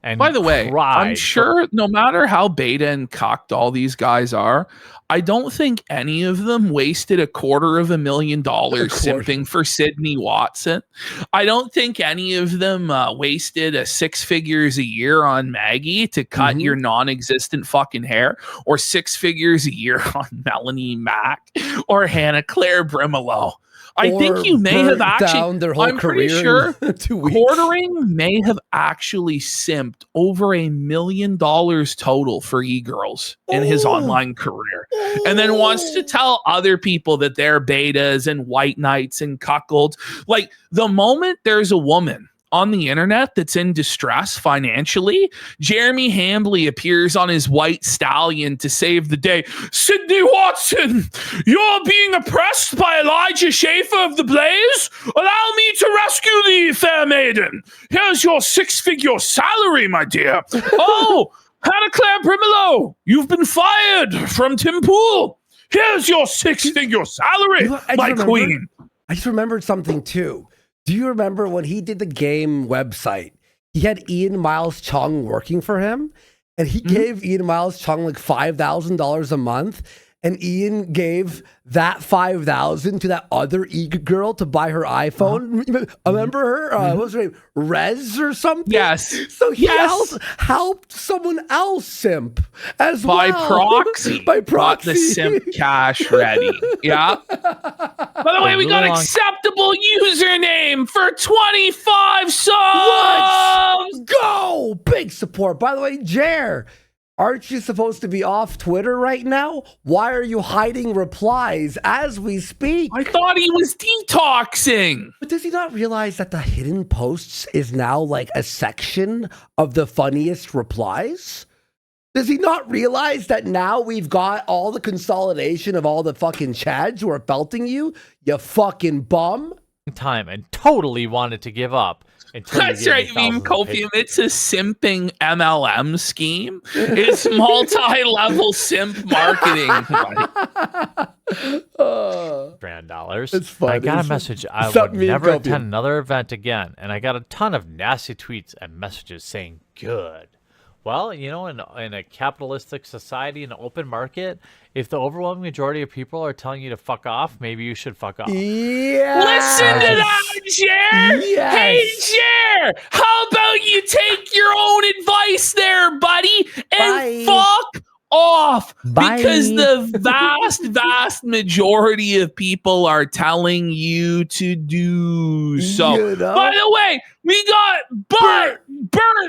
And by the way, I'm sure no matter how beta and cocked all these guys are, I don't think any of them wasted $250,000 simping for Sydney Watson. I don't think any of them wasted 6 figures a year on Maggie to cut your non-existent fucking hair, or 6 figures a year on Melanie Mack or Hannah Claire Brimelow. I think you may have actually, I'm pretty sure quartering may have actually simped over $1 million total for e-girls in his online career. And then wants to tell other people that they're betas and white knights and cuckolds. Like, the moment there's a woman on the internet that's in distress financially, Jeremy Hambley appears on his white stallion to save the day. Sydney Watson, you're being oppressed by Elijah Schaefer of the Blaze? Allow me to rescue thee, fair maiden. Here's your 6-figure salary, my dear. Oh, Hannah Claire Primolo, you've been fired from Tim Pool. Here's your 6-figure salary, my queen. I just remembered something too. Do you remember when he did the game website? He had Ian Miles Chung working for him, and he gave Ian Miles Chung like $5,000 a month, and Ian gave that $5,000 to that other girl to buy her iPhone. Remember her? What was her name? Rez or something? Yes. So he helped someone else simp as by well. Proxy. By proxy. Got the simp cash ready. Yeah. By the way, we got acceptable username for 25 subs. Let's go. Big support. By the way, Jer, aren't you supposed to be off Twitter right now? Why are you hiding replies as we speak? I thought he was detoxing. But does he not realize that the hidden posts is now like a section of the funniest replies? Does he not realize that now we've got all the consolidation of all the fucking chads who are belting you fucking bum? Time and totally wanted to give up. That's right, Meme Copium. It's a simping MLM scheme. It's multi-level simp marketing. Brand dollars. It's fun. I got a message. I would never attend another event again, and I got a ton of nasty tweets and messages saying good. Well, you know, in a capitalistic society, in an open market, if the overwhelming majority of people are telling you to fuck off, maybe you should fuck off. Yeah. Listen to that, Jer. Yes. Hey, Jer, how about you take your own advice there, buddy, and fuck off? Bye. Because the vast majority of people are telling you to do so. You know? By the way, we got Bert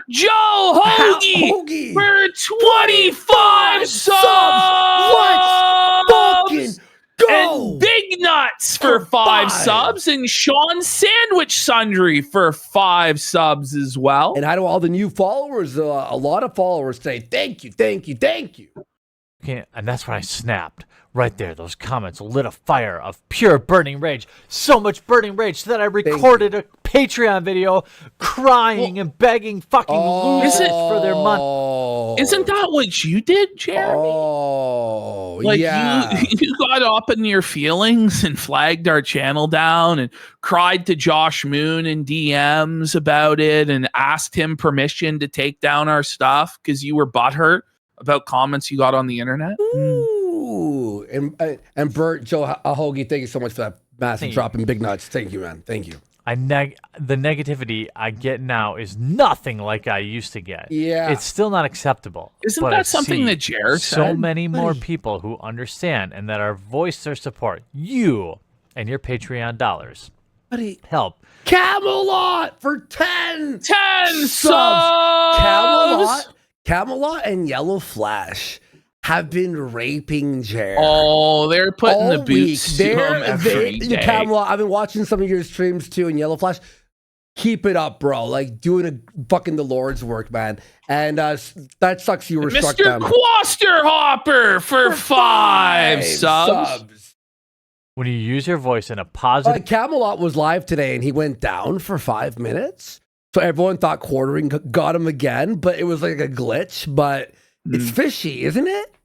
Joe Hoagie for 25 subs. Let's fucking go. And Big Nuts for 5 subs. And Sean Sandwich Sundry for 5 subs as well. And how do all the new followers, a lot of followers say, thank you. Okay, and that's when I snapped. Right there, those comments lit a fire of pure burning rage. So much burning rage that I recorded a Patreon video crying and begging fucking losers for their money. Isn't that what you did, Jeremy? Oh, like yeah. you got up in your feelings and flagged our channel down and cried to Josh Moon in DMs about it and asked him permission to take down our stuff because you were butthurt about comments you got on the internet. Ooh, and Bert, Joe Hoagie, thank you so much for that massive drop in Big Nuts. Thank you, man. Thank you. The negativity I get now is nothing like I used to get. Yeah. It's still not acceptable. Isn't that something that Jared said? So many more people who understand and that are voiced their support. You and your Patreon dollars. Buddy. Help. Camelot for 10 subs. Camelot and Yellow Flash have been raping Jer. Oh, they're putting the boots to him every day. Camelot, I've been watching some of your streams too, and Yellow Flash. Keep it up, bro. Like doing a fucking the Lord's work, man. And that sucks you were struck down. Mr. Quasterhopper for 5 subs. When you use your voice in a positive... Camelot was live today, and he went down for 5 minutes. So everyone thought quartering got him again, but it was like a glitch. But it's fishy, isn't it?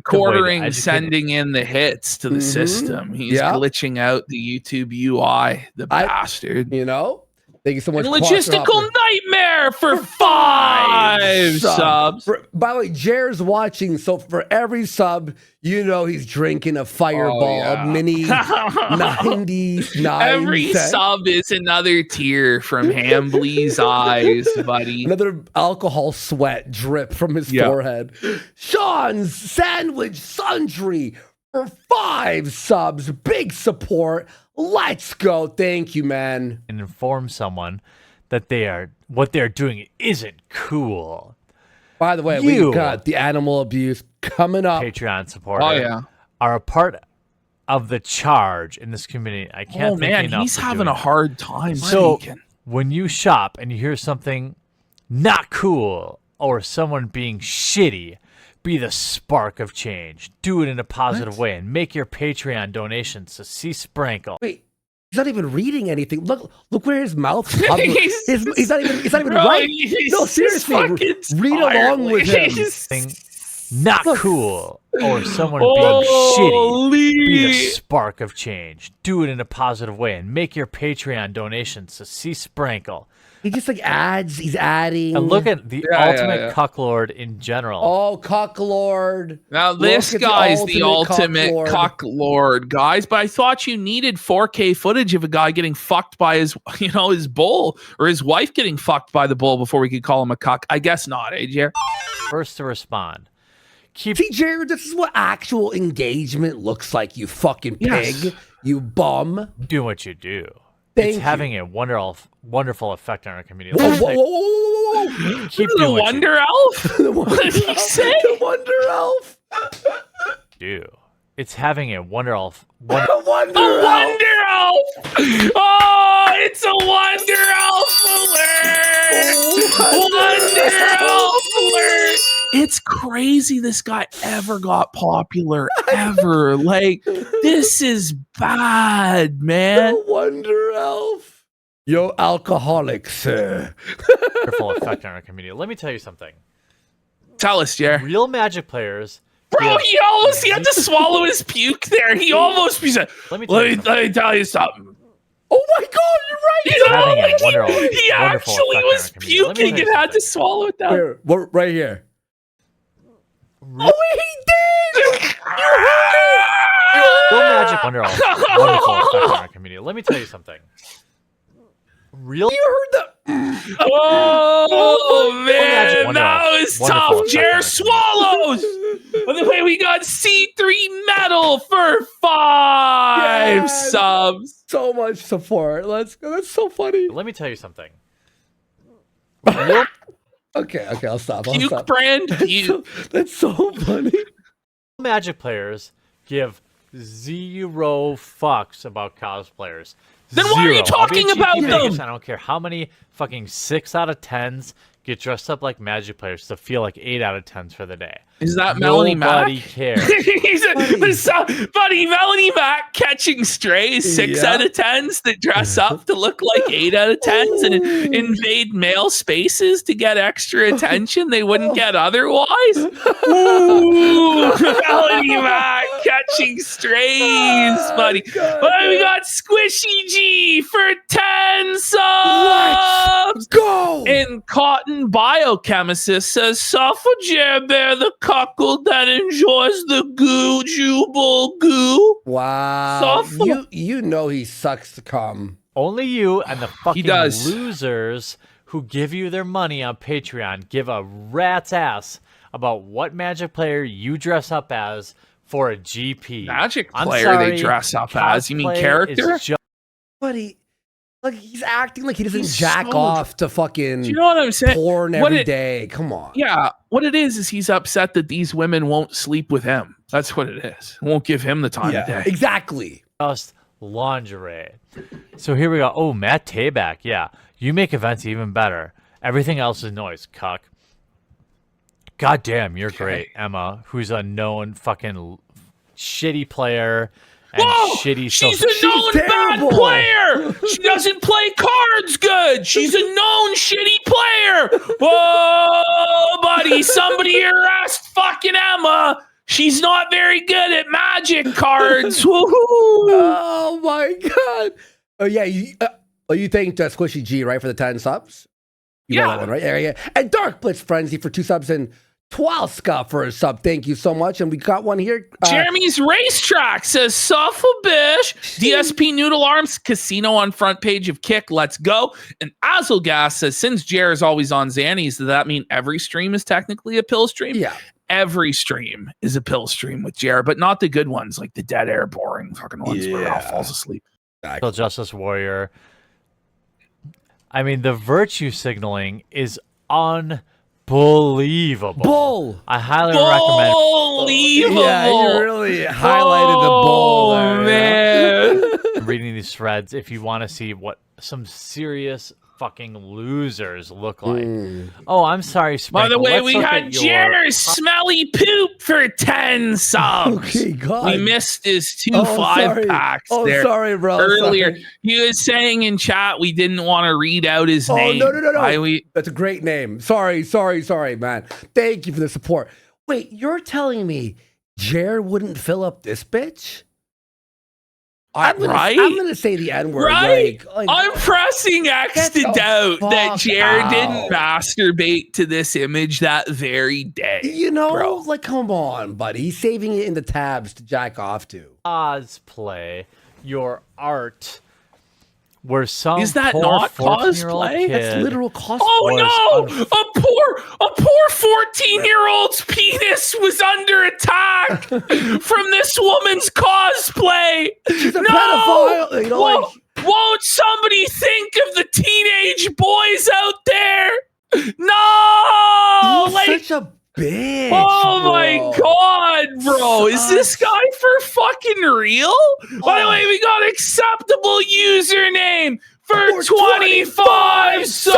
Quartering sending in the hits to the system. He's glitching out the YouTube UI, the bastard. You know? Thank you so much. Logistical Nightmare for 5 subs. By the way, Jer's watching, so for every sub, you know he's drinking a Fireball mini 99 Every sub is another tear from Hambley's eyes, buddy. Another alcohol sweat drip from his forehead. Sean's Sandwich Sundry for 5 subs. Big support. Let's go. Thank you, man. And inform someone that what they're doing isn't cool. By the way, we got the animal abuse coming up. Patreon supporter are a part of the charge in this community. I can't think enough. He's having a hard time. So when you shop and you hear something not cool or someone being shitty, be the spark of change. Do it in a positive way and make your Patreon donations to see Sprankle. Wait, he's not even reading anything. Look where his mouth's covered. He's not even Bro, right. he's No, seriously, read along with him. Not cool or someone being shitty, be the spark of change. Do it in a positive way and make your Patreon donations to see Sprankle. He just like adds, he's adding. And look at the ultimate cucklord in general. Oh, cucklord. Now this guy's the ultimate cucklord, guys. But I thought you needed 4K footage of a guy getting fucked by his, his bull, or his wife getting fucked by the bull before we could call him a cuck. I guess not, eh, Jared? First to respond. See, Jared, this is what actual engagement looks like, you fucking pig. You bum. Do what you do. It's having a wonderful effect on our community. Whoa. Keep the doing Wonder Elf? What did he say? The Wonder Elf. It's having a Wonder Elf. Wonder Elf. Oh, it's a Wonder Elf alert. Wonder Elf alert. It's crazy this guy ever got popular, ever. Like, this is bad, man. The Wonder Elf. Yo, alcoholics. Wonderful effect on our community. Let me tell you something. Tell us, Jer. Real Magic players. Bro, he had to swallow his puke there. He almost said, let me tell you something. Oh my God, you're right. He actually was puking and had to swallow it down. Here, right here. Oh, he did! You heard it! Real Magic Wonder Elf. Wonderful effect on our community. Let me tell you something. You heard that? Oh, man, that was tough. Jer swallows. By the way, we got C3 Metal for 5 subs. So much support. Let's go. That's so funny. Let me tell you something. Okay, I'll stop. Puke brand. That's so funny. Magic players give 0 fucks about cosplayers. Then why are you talking about them? I don't care how many fucking 6 out of 10s get dressed up like Magic players to feel like 8 out of 10s for the day. Is that Melanie Mac? Nobody cares. Buddy, Melanie Mac catching strays, 6 out of 10s that dress up to look like 8 out of 10s and invade male spaces to get extra attention they wouldn't get otherwise. Ooh, Melanie Mac catching strays, buddy. But we got Squishy G for 10 subs. Let's go. And Cotton Biochemist says, Suffer Jer Bear the cuckold that enjoys the goo, jubal goo. Wow. You know he sucks to come. Only you and the fucking losers who give you their money on Patreon give a rat's ass about what Magic player you dress up as for a GP. Magic player they dress up as? You mean character? Buddy. Like, he's acting like he doesn't jack off to fucking you know what I'm saying? Porn every day. Come on. Yeah. What it is he's upset that these women won't sleep with him. That's what it is. Won't give him the time of day. Exactly. Just lingerie. So here we go. Oh, Matt Tayback. Yeah. You make events even better. Everything else is noise, cuck. God damn, you're great, Emma, who's a known fucking shitty player. And she's a known bad player. She doesn't play cards good. She's a known shitty player. Whoa, buddy, somebody harassed fucking Emma. She's not very good at Magic cards. Oh my God. Oh yeah, you thanked Squishy G, right, for the 10 subs? You got that one, right? Yeah. And Dark Blitz Frenzy for 2 subs and Twalska for a sub. Thank you so much. And we got one here. Jeremy's Racetrack says, Suffer Bish. DSP Noodle Arms, Casino on front page of Kick. Let's go. And Azelgas says, since Jer is always on Xannies, does that mean every stream is technically a pill stream? Yeah. Every stream is a pill stream with Jer, but not the good ones, like the dead air, boring fucking ones where it all falls asleep. Exactly. Justice Warrior. I mean, the virtue signaling is unbelievable. I highly recommend. Unbelievable. Yeah, you really highlighted the bull there, man. I'm reading these threads if you want to see what some serious fucking losers look like. Oh, I'm sorry, Sprinkle. By the way, we had Jer's smelly poop for 10 subs. Okay, God. We missed his 2 5-packs there. Sorry, bro. Earlier, sorry. he was saying in chat we didn't want to read out his name. No. That's a great name. Sorry, man. Thank you for the support. Wait, you're telling me Jer wouldn't fill up this bitch? I'm gonna say the N-word. Right? Like, I'm pressing X to doubt that Jared didn't masturbate to this image that very day. You know, bro. like, come on, buddy. He's saving it in the tabs to jack off to. Cosplay your art. Where some is that poor not 14-year-old cosplay? That's literal cosplay. Oh no! A poor 14-year-old's penis was under attack from this woman's cosplay. She's a pedophile. You know, won't somebody think of the teenage boys out there? No! He's such a bitch. Oh bro. my god, bro. Is this guy for fucking real? By the way, we got acceptable username for 25 subs.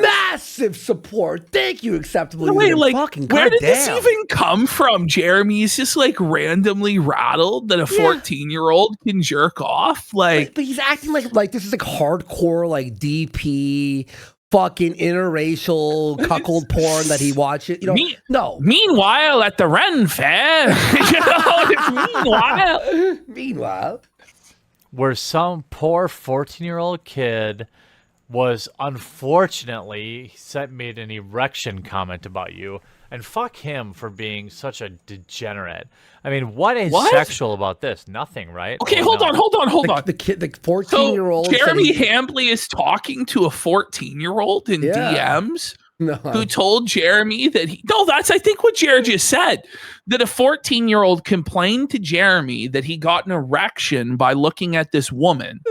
Massive support. Thank you, acceptable Wait, username. like, fucking where did this goddamn. even come from? Jeremy's just like randomly rattled that a 14-year-old can jerk off. Like, but he's acting like this is like hardcore, like DP. Fucking interracial cuckold porn that he watches. You know, no. Meanwhile, at the Ren Fair, meanwhile, where some poor 14-year-old kid was unfortunately made an erection comment about you, and fuck him for being such a degenerate. I mean, what is sexual about this? Nothing, right? Okay, hold on. The kid, the 14-year-old. So Jeremy Hambley is talking to a 14-year-old in DMs who told Jeremy that that's I think what Jared just said, that a 14-year-old complained to Jeremy that he got an erection by looking at this woman,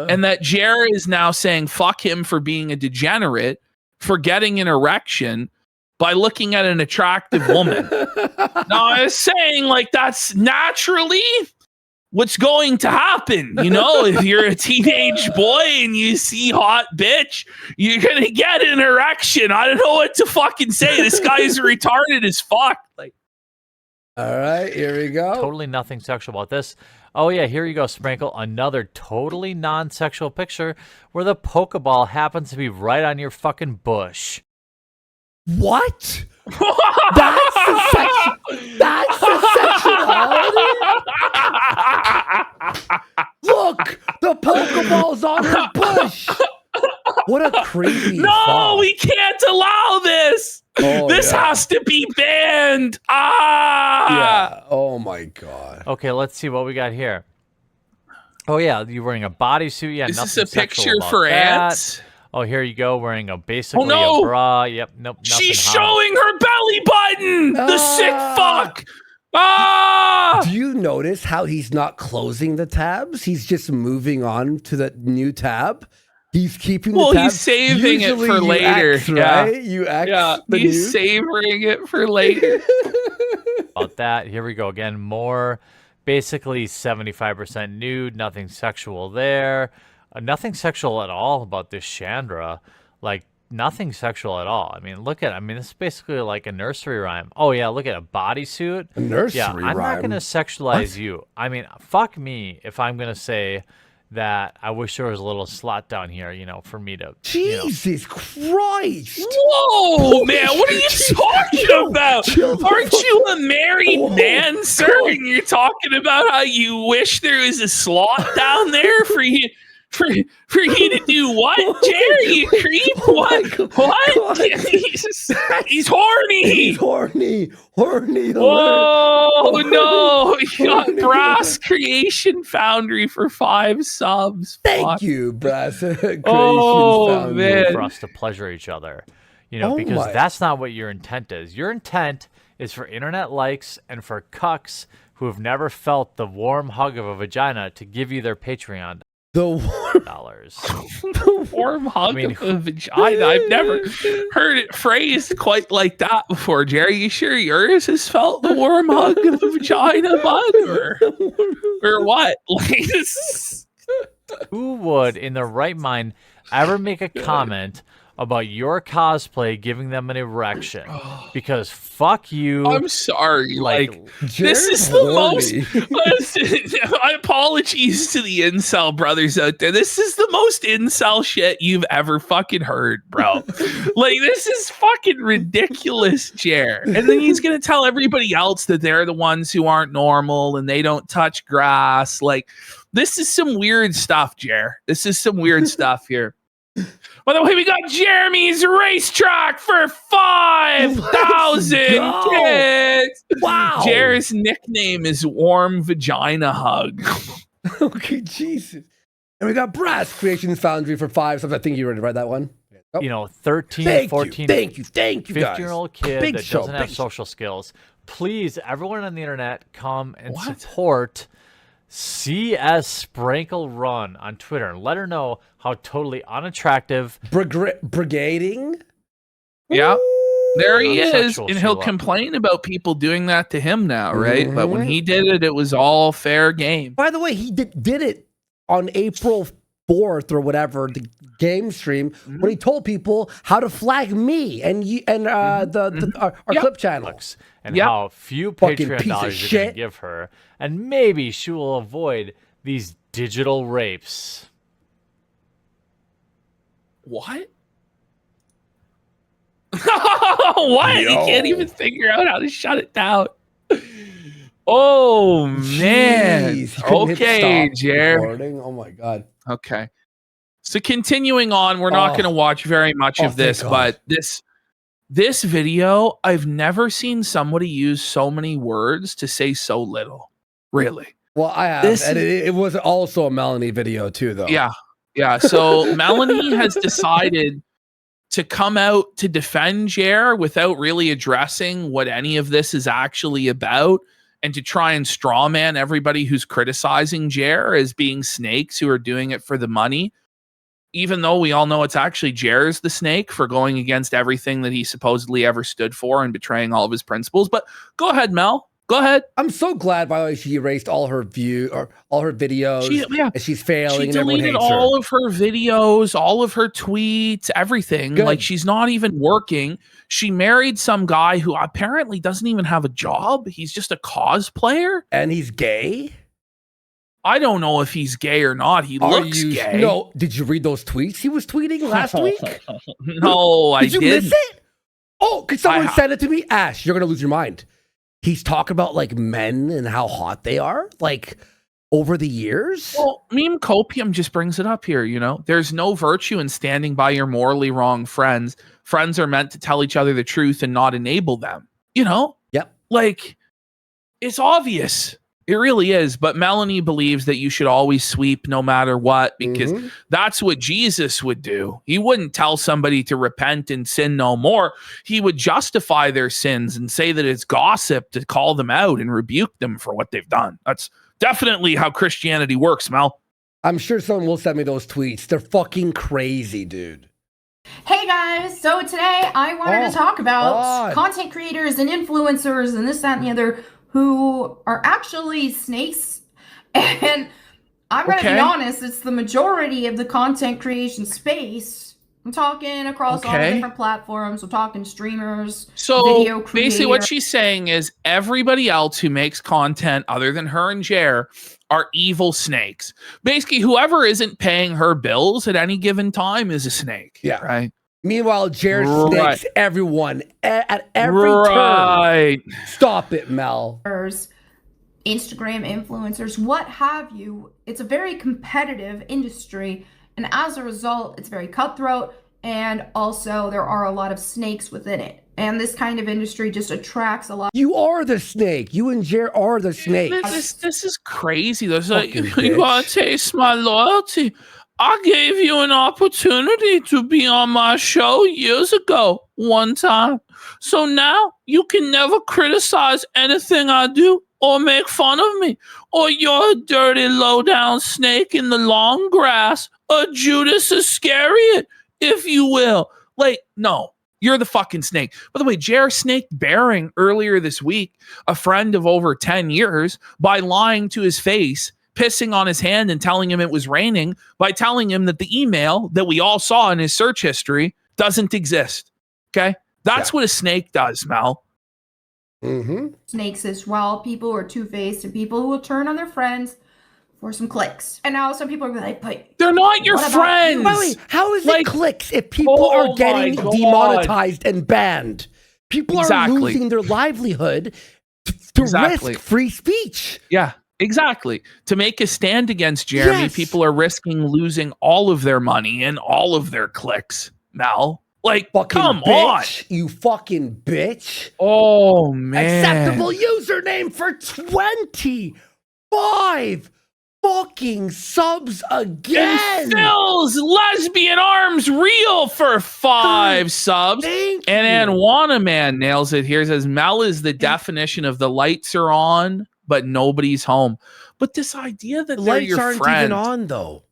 and that Jared is now saying fuck him for being a degenerate for getting an erection by looking at an attractive woman. Now, I was saying, like, that's naturally what's going to happen. You know, if you're a teenage boy and you see hot bitch, you're going to get an erection. I don't know what to fucking say. This guy's retarded as fuck. Like, all right, here we go. Totally nothing sexual about this. Oh, yeah, here you go, Sprinkle. Another totally non-sexual picture where the Pokeball happens to be right on your fucking bush. What? That's the sexuality? Look, the Pokeball's on her bush. What a creepy fuck. We can't allow this. This has to be banned. Yeah. Oh my god. Okay, let's see what we got here. Oh yeah, you're wearing a bodysuit. Yeah, is nothing this a picture about for that. ants? Oh, here you go, wearing a basically a bra. Yep, nope. She's showing her belly button. The sick fuck. Do you notice how he's not closing the tabs? He's just moving on to the new tab. He's keeping the tab. Well, he's saving it for later. X, right? You X. Yeah, he's savoring it for later. About that, here we go again. More, basically 75% nude. Nothing sexual there. Nothing sexual at all about this Chandra. Like, nothing sexual at all. I mean, this is basically like a nursery rhyme. Oh, yeah, look at a bodysuit. A nursery rhyme? I'm not going to sexualize you. I mean, fuck me if I'm going to say that I wish there was a little slot down here, for me to... Jesus Christ! Whoa, man, what are you talking about? Aren't you a married man, sir? And you're talking about how you wish there was a slot down there for you... For you to do what, Jerry? You creep? What? He's horny. He's horny. Oh no! You got Brass Creation Foundry for 5 subs. Thank you, Brass Creation Foundry. Man. For us to pleasure each other, because that's not what your intent is. Your intent is for internet likes and for cucks who have never felt the warm hug of a vagina to give you their Patreon. The warm dollars. The warm hug of a vagina. I've never heard it phrased quite like that before. Jerry, you sure yours has felt the warm hug of a vagina, bud? Or what? Like this? Who would, in their right mind, ever make a comment about your cosplay giving them an erection? Because fuck you. I'm sorry. Like this is horny. the most. Apologies to the incel brothers out there. This is the most incel shit you've ever fucking heard, bro. Like this is fucking ridiculous, Jer. And then he's gonna tell everybody else that they're the ones who aren't normal and they don't touch grass. Like this is some weird stuff, Jer. This is some weird stuff here. By the way, we got Jeremy's racetrack for 5,000 kids. Wow. Jer's nickname is Warm Vagina Hug. Okay, Jesus. And we got Brass Creations Foundry for 5. So I think you already read that one. You know, 13, 14, thank you, 15-year-old kid big that show, doesn't have social skills. Please, everyone on the internet, come and support CS Sprinkle Run on Twitter and let her know how totally unattractive brigading. Yeah, there he is, and he'll complain about people doing that to him now, right? But when he did it, it was all fair game. By the way, he did it on April 4th or whatever, the game stream, when he told people how to flag me and our clip channel. And how few Patreon dollars you're going to give her. And maybe she will avoid these digital rapes. What? What? Yo. You can't even figure out how to shut it down. Oh, man. Okay, Jared. Oh, my God. Okay. So continuing on, we're not going to watch very much of this, but this video, I've never seen somebody use so many words to say so little. Really. Well, I have. And it was also a Melanie video too, though. Yeah. Yeah. So Melanie has decided to come out to defend Jer without really addressing what any of this is actually about, and to try and strawman everybody who's criticizing Jer as being snakes who are doing it for the money. Even though we all know it's actually Jer's the snake for going against everything that he supposedly ever stood for and betraying all of his principles. But go ahead, Mel. Go ahead. I'm so glad, by the way, she erased all her all her videos. And she's failing. She deleted all of her videos, all of her tweets, everything. Good. Like she's not even working. She married some guy who apparently doesn't even have a job. He's just a cosplayer. And he's gay? I don't know if he's gay or not. He looks gay. No, did you read those tweets he was tweeting last week? No, I didn't. Did you miss it? Oh, could someone send it to me? Ash, you're going to lose your mind. He's talking about like men and how hot they are, like over the years. Well, meme copium just brings it up here, you know? There's no virtue in standing by your morally wrong friends. Friends are meant to tell each other the truth and not enable them, you know? Yep. Like, it's obvious. It really is. But Melanie believes that you should always sweep no matter what, because that's what Jesus would do. He wouldn't tell somebody to repent and sin no more. He would justify their sins and say that it's gossip to call them out and rebuke them for what they've done. That's definitely how Christianity works, Mel. I'm sure someone will send me those tweets. They're fucking crazy, dude. Hey guys, so today I wanted to talk about content creators and influencers and this, that, and the other who are actually snakes. And I'm going to be honest, it's the majority of the content creation space. I'm talking across all the different platforms. We're talking streamers, video creators. Basically what she's saying is everybody else who makes content other than her and Jer are evil snakes. Basically, whoever isn't paying her bills at any given time is a snake. Yeah. Right. Meanwhile, Jer snakes everyone at every turn. Stop it, Mel. Instagram influencers, what have you. It's a very competitive industry, and as a result, it's very cutthroat, and also there are a lot of snakes within it. And this kind of industry just attracts a lot. You are the snake. You and Jer are the snake. This is crazy. There's like, you gotta taste my loyalty. I gave you an opportunity to be on my show years ago, one time. So now you can never criticize anything I do or make fun of me. Or you're a dirty, low-down snake in the long grass, a Judas Iscariot, if you will. Like, no, you're the fucking snake. By the way, Jer snake bearing earlier this week, a friend of over 10 years, by lying to his face, pissing on his hand and telling him it was raining by telling him that the email that we all saw in his search history doesn't exist. Okay? That's what a snake does, Mel. Snakes as well. People who are two-faced and people who will turn on their friends for some clicks. And now some people are like, but they're not your friends. By the way, how is it clicks if people are getting demonetized and banned? People are losing their livelihood to risk free speech. Yeah, exactly. To make a stand against Jeremy, people are risking losing all of their money and all of their clicks. Mel, like, come on. You fucking bitch. Oh, man. Acceptable username for 25 fucking subs again. And Phil's lesbian arms real for 5 subs. And Anwana Man nails it here. Says Mel is the definition of the lights are on, but nobody's home. But this idea that they're your friends aren't even on though.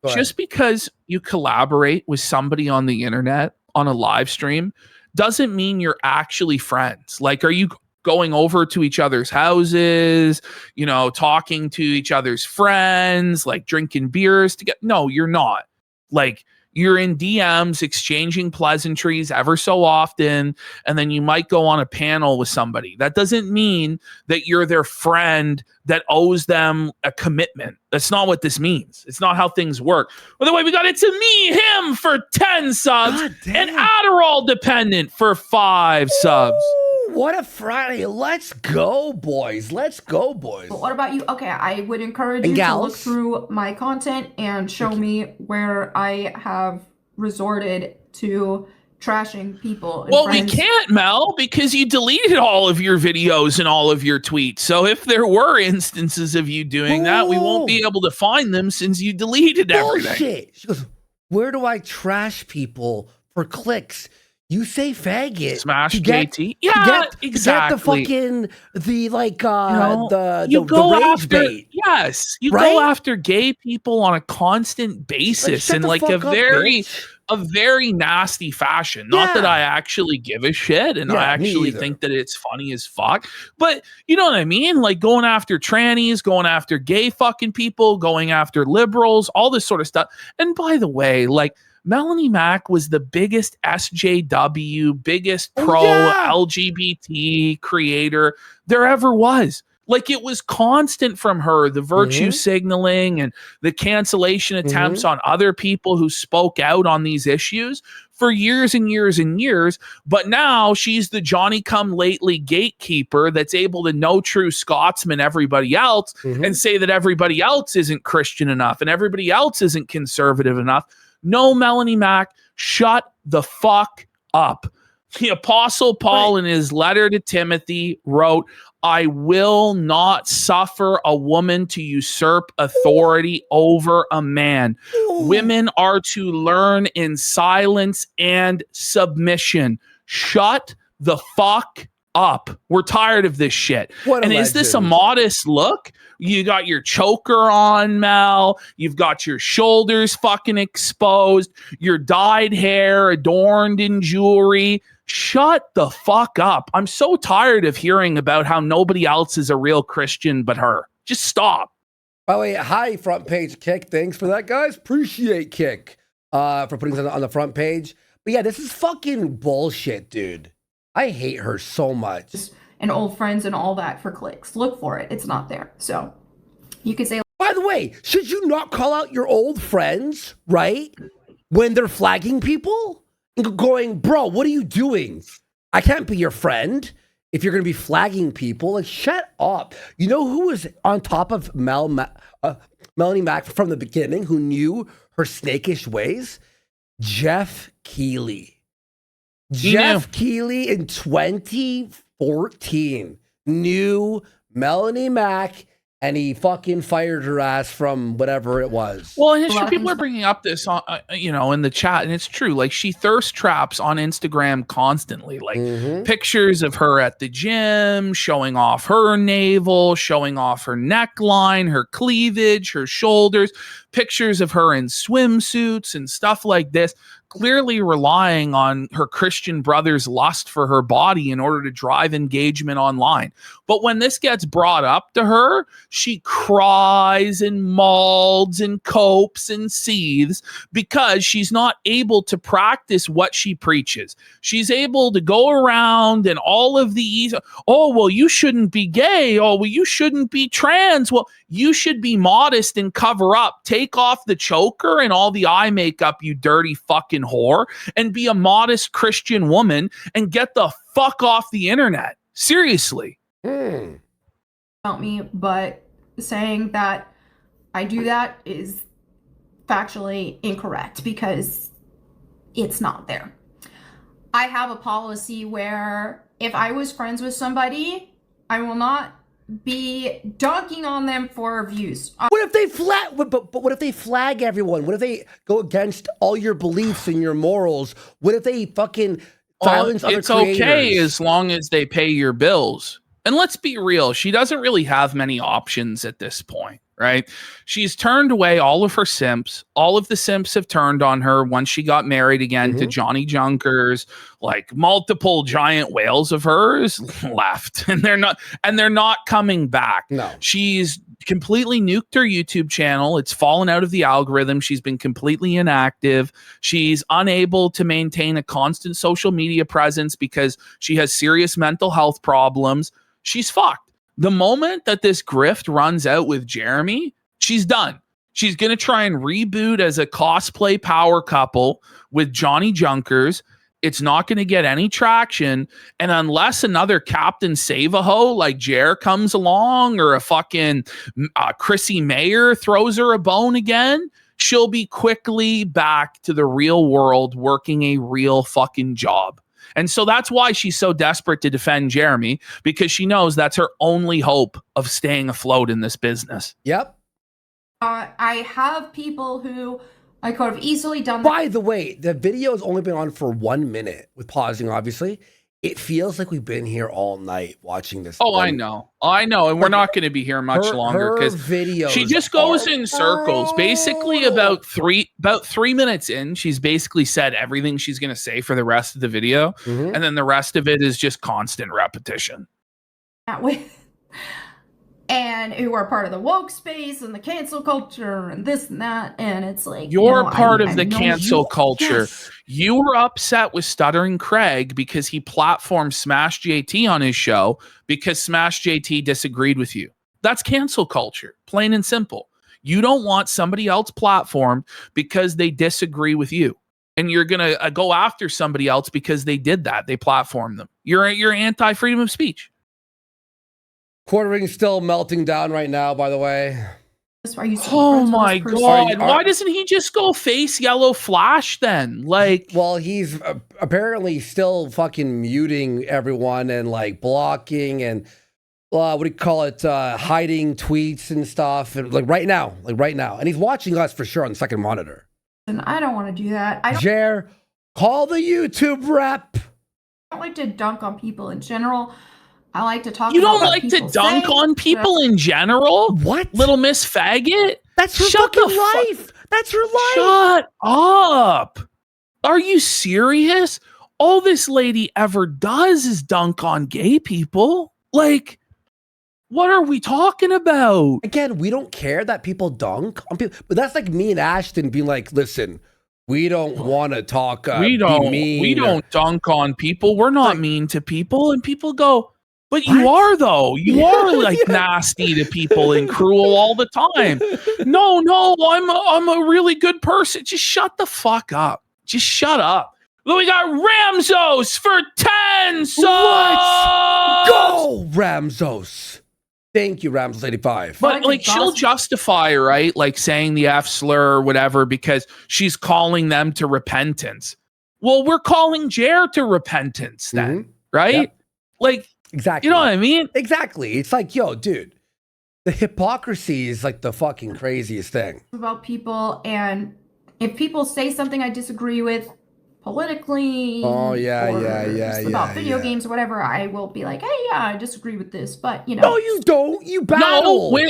Just because you collaborate with somebody on the internet on a live stream doesn't mean you're actually friends. Like, are you going over to each other's houses, you know, talking to each other's friends, like drinking beers together? No, you're not. Like, you're in DMs exchanging pleasantries ever so often, and then you might go on a panel with somebody. That doesn't mean that you're their friend that owes them a commitment. That's not what this means. It's not how things work. By the way, we got It's a Me, Him for 10 subs and Adderall Dependent for 5 subs. What a Friday. Let's go, boys. Let's go, boys. But what about you? Okay, I would encourage you to look through my content and show me where I have resorted to trashing people. Well, we can't, Mel, because you deleted all of your videos and all of your tweets. So if there were instances of you doing that, we won't be able to find them since you deleted everything. She goes, where do I trash people for clicks? You say faggot. Smash JT. Yeah, exactly. Get the fucking, you go rage after, bait. Yes. You go after gay people on a constant basis in like a very nasty fashion. Not that I actually give a shit and I actually think that it's funny as fuck. But you know what I mean? Like going after trannies, going after gay fucking people, going after liberals, all this sort of stuff. And by the way, like, Melanie Mac was the biggest SJW, biggest pro-LGBT creator there ever was. Like, it was constant from her, the virtue signaling and the cancellation attempts on other people who spoke out on these issues for years and years and years. But now she's the Johnny-come-lately gatekeeper that's able to know true Scotsman everybody else and say that everybody else isn't Christian enough and everybody else isn't conservative enough. No, Melanie Mac, shut the fuck up. The Apostle Paul in his letter to Timothy wrote, I will not suffer a woman to usurp authority over a man. Women are to learn in silence and submission. Shut the fuck up. We're tired of this shit. And is this a modest look? You got your choker on, Mel. You've got your shoulders fucking exposed. Your dyed hair adorned in jewelry. Shut the fuck up. I'm so tired of hearing about how nobody else is a real Christian but her. Just stop. By the way, hi, front page Kick. Thanks for that, guys. Appreciate Kick for putting something on the front page. But yeah, this is fucking bullshit, dude. I hate her so much. And old friends and all that for clicks. Look for it. It's not there. So you could say. By the way, should you not call out your old friends, right? When they're flagging people? And going, bro, what are you doing? I can't be your friend if you're going to be flagging people. Like, shut up. You know who was on top of Melanie Mac from the beginning, who knew her snakish ways? Jeff Keighley. Jeff Keighley in 2014 knew Melanie Mac, and he fucking fired her ass from whatever it was. Well, and it's true. People are bringing up this, in the chat, and it's true. Like, she thirst traps on Instagram constantly. Like, pictures of her at the gym, showing off her navel, showing off her neckline, her cleavage, her shoulders, pictures of her in swimsuits and stuff like this. clearly relying on her Christian brother's lust for her body in order to drive engagement online. But when this gets brought up to her, she cries and mauls and copes and seethes because she's not able to practice what she preaches. She's able to go around and all of these, oh, well, you shouldn't be gay. Oh, well, you shouldn't be trans. Well, you should be modest and cover up. Take off the choker and all the eye makeup, you dirty fucking whore, and be a modest Christian woman and get the fuck off the internet. Seriously. About me, but saying that I do that is factually incorrect because it's not there. I have a policy where if I was friends with somebody, I will not be dunking on them for views. What if they but what if they flag everyone? What if they go against all your beliefs and your morals? What if they fucking silence other creators? It's okay as long as they pay your bills. And let's be real, she doesn't really have many options at this point, right? She's turned away all of her simps. All of the simps have turned on her once she got married again to Johnny Junkers. Like multiple giant whales of hers left, and they're not coming back. No, she's completely nuked her YouTube channel. It's fallen out of the algorithm. She's been completely inactive. She's unable to maintain a constant social media presence because she has serious mental health problems. She's fucked. The moment that this grift runs out with Jeremy, she's done. She's going to try and reboot as a cosplay power couple with Johnny Junkers. It's not going to get any traction. And unless another Captain Save-A-Ho like Jer comes along or a fucking Chrissy Mayer throws her a bone again, she'll be quickly back to the real world working a real fucking job. And so that's why she's so desperate to defend Jeremy, because she knows that's her only hope of staying afloat in this business. Yep. I have people who I could have easily done that. By the way, the video has only been on for 1 minute with pausing, obviously. It feels like we've been here all night watching this. Oh, I know. And we're not going to be here much longer because she just goes in circles. Basically, about three minutes in, she's basically said everything she's going to say for the rest of the video. And then the rest of it is just constant repetition. And who are part of the woke space and the cancel culture and this and that. And it's like, you're part of the cancel culture. Yes. You were upset with Stuttering Craig because he platformed Smash JT on his show because Smash JT disagreed with you. That's cancel culture, plain and simple. You don't want somebody else platformed because they disagree with you. And you're going to go after somebody else because they did that. They platformed them. You're anti-freedom of speech. Quartering still melting down right now, by the way. Oh my God. Why doesn't he just go face Yellow Flash then? Like, well, he's apparently still fucking muting everyone and like blocking and what do you call it? Hiding tweets and stuff. And like right now. And he's watching us for sure on the second monitor. And I don't want to do that. Jer, call the YouTube rep. I don't like to dunk on people in general. I like to talk. You don't like to dunk on people in general? What? Little Miss Faggot? That's her fucking life. That's her life. Shut up. Are you serious? All this lady ever does is dunk on gay people. Like, what are we talking about? Again, we don't care that people dunk on people. But that's like me and Ashton being like, listen, we don't want to talk. We don't dunk on people. We're not mean to people. And people go, but you are, though. You are like nasty to people and cruel all the time. No, I'm a really good person. Just shut the fuck up. Just shut up. Well, we got Ramzos for 10 subs. Go, Ramzos. Thank you, Ramzos85. But like she'll justify, right? Like saying the F slur or whatever because she's calling them to repentance. Well, we're calling Jer to repentance then, right? Yep. Like, exactly. You know what I mean? Exactly. It's like, yo, dude, the hypocrisy is like the fucking craziest thing. About people, and if people say something I disagree with politically, about video games or whatever, I will be like, hey, yeah, I disagree with this, but you know. No, you don't. You battle. No,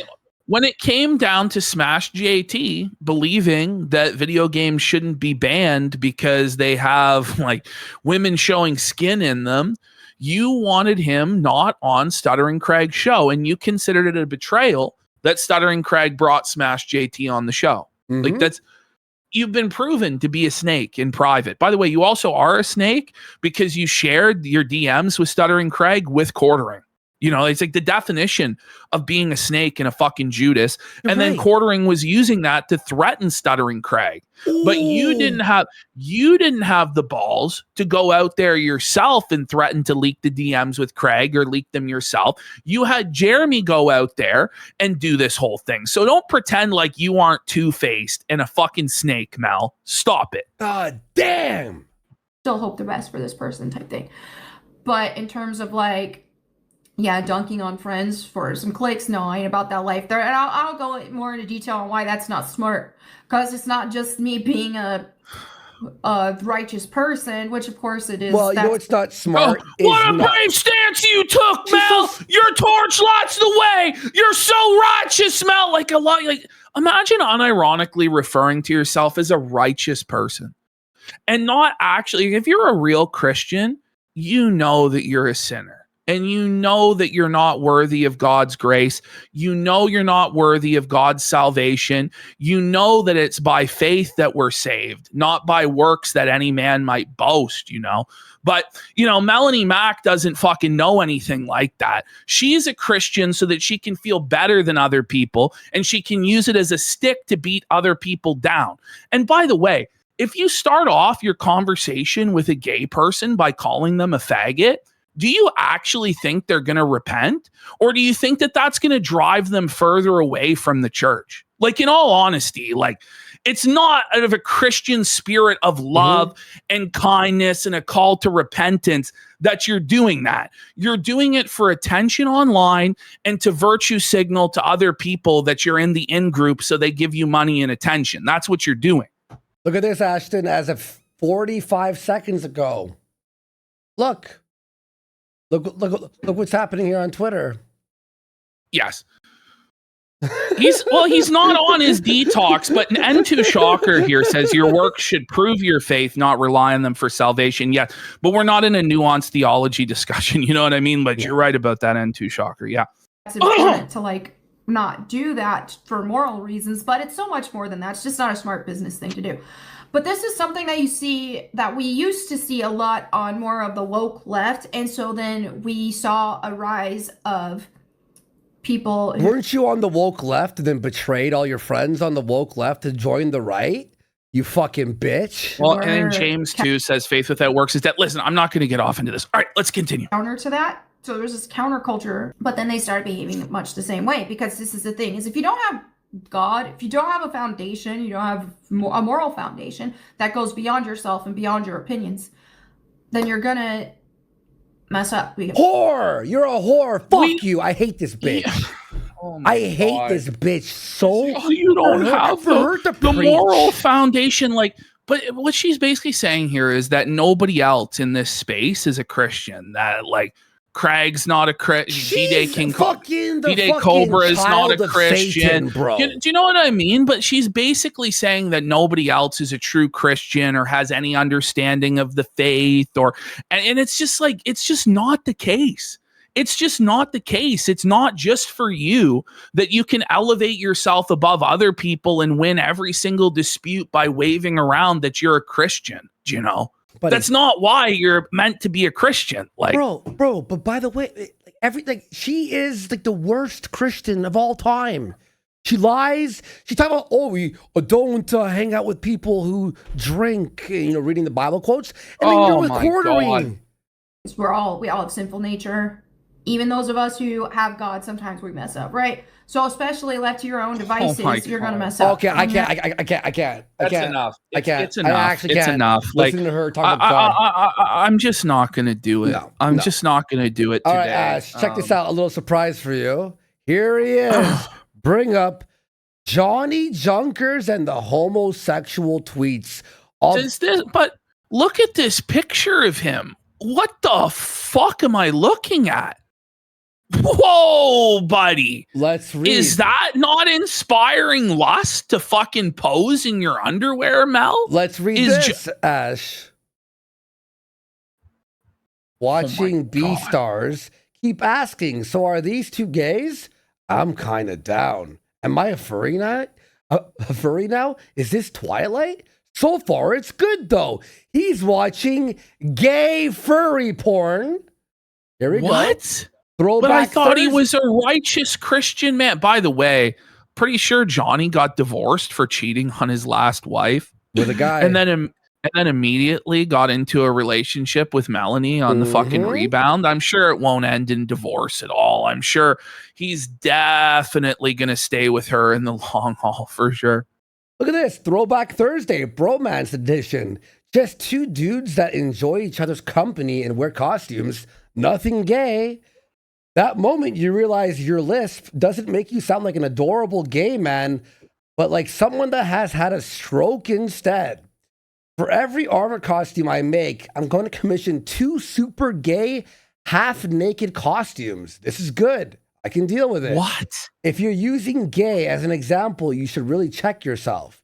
when it came down to Smash JT believing that video games shouldn't be banned because they have like women showing skin in them, you wanted him not on Stuttering Craig's show, and you considered it a betrayal that Stuttering Craig brought Smash JT on the show. Like you've been proven to be a snake in private. By the way, you also are a snake because you shared your DMs with Stuttering Craig with quartering. You know, it's like the definition of being a snake and a fucking Judas. And then quartering was using that to threaten Stuttering Craig. Ooh. But you didn't have the balls to go out there yourself and threaten to leak the DMs with Craig or leak them yourself. You had Jeremy go out there and do this whole thing. So don't pretend like you aren't two-faced and a fucking snake, Mel. Stop it. God damn. Still hope the best for this person type thing. But in terms of like, yeah, dunking on friends for some clicks. No, I ain't about that life there. And I'll go more into detail on why that's not smart. Because it's not just me being a righteous person, which of course it is. Well, you know it's not smart. What a brave stance you took, Mel! Your torch lights the way! You're so righteous, Mel! Like a lot, like imagine unironically referring to yourself as a righteous person. And not actually, if you're a real Christian, you know that you're a sinner. And you know that you're not worthy of God's grace. You know you're not worthy of God's salvation. You know that it's by faith that we're saved, not by works that any man might boast, you know. But, you know, Melanie Mack doesn't fucking know anything like that. She is a Christian so that she can feel better than other people, and she can use it as a stick to beat other people down. And by the way, if you start off your conversation with a gay person by calling them a faggot, do you actually think they're going to repent? Or do you think that that's going to drive them further away from the church? Like, in all honesty, like, it's not out of a Christian spirit of love and kindness and a call to repentance that you're doing that. You're doing it for attention online and to virtue signal to other people that you're in the in-group so they give you money and attention. That's what you're doing. Look at this, Ashton, as of 45 seconds ago. Look what's happening here on Twitter. Yes. He's not on his detox, but an N2 Shocker here says your work should prove your faith, not rely on them for salvation. Yeah, but we're not in a nuanced theology discussion. You know what I mean? But you're right about that, N2 Shocker. Yeah. It's important to like not do that for moral reasons, but it's so much more than that. It's just not a smart business thing to do. But this is something that you see, that we used to see a lot on more of the woke left. And so then we saw a rise of people. Weren't you on the woke left and then betrayed all your friends on the woke left to join the right? You fucking bitch. Well, and then James too says faith without works is dead. Listen, I'm not going to get off into this. All right, let's continue. Counter to that. So there's this counterculture, but then they started behaving much the same way, because this is the thing, is if you don't have God, if you don't have a foundation, you don't have a moral foundation that goes beyond yourself and beyond your opinions, then you're gonna mess up. Whore! You're a whore. Fuck you. I hate this bitch. Yeah. Oh I hate this bitch so. You don't have the moral foundation, like. But what she's basically saying here is that nobody else in this space is a Christian. That like. Craig's not a Christian. D-Day Cobra is not a Christian. Satan, bro. Do you know what I mean? But she's basically saying that nobody else is a true Christian or has any understanding of the faith, and it's just like, it's just not the case. It's just not the case. It's not just for you that you can elevate yourself above other people and win every single dispute by waving around that you're a Christian, you know? But that's not why you're meant to be a Christian. Like, bro. But by the way, she is like the worst Christian of all time. She lies. She talks about, we don't hang out with people who drink. You know, reading the Bible quotes, and then you're with quartering. We all have sinful nature. Even those of us who have God, sometimes we mess up, right? So especially left to your own devices, you're going to mess up. Okay, I can't. That's enough. I can't. It's enough. I actually it's can't. enough. Listen to her talk about God. I'm just not going to do it. I'm just not going to do it today. All right, Ash, check this out. A little surprise for you. Here he is. Bring up Johnny Junkers and the homosexual tweets. But look at this picture of him. What the fuck am I looking at? Whoa, buddy. Let's read. Is that not inspiring lust to fucking pose in your underwear, Mel? Let's read this, Ash. Watching B-Stars keep asking, so are these two gays? I'm kind of down. Am I a furry now? Is this Twilight? So far, it's good, though. He's watching gay furry porn. Here we go. What? Throwback But I thought Thursday. he was a righteous Christian man. By the way, pretty sure Johnny got divorced for cheating on his last wife With a guy. and then immediately got into a relationship with Melanie on the fucking rebound. I'm sure it won't end in divorce at all. I'm sure he's definitely going to stay with her in the long haul for sure. Look at this. Throwback Thursday, bromance edition. Just two dudes that enjoy each other's company and wear costumes. Nothing gay. That moment you realize your lisp doesn't make you sound like an adorable gay man, but like someone that has had a stroke instead. For every armor costume I make, I'm going to commission 2 super gay, half-naked costumes. This is good. I can deal with it. What? If you're using gay as an example, you should really check yourself.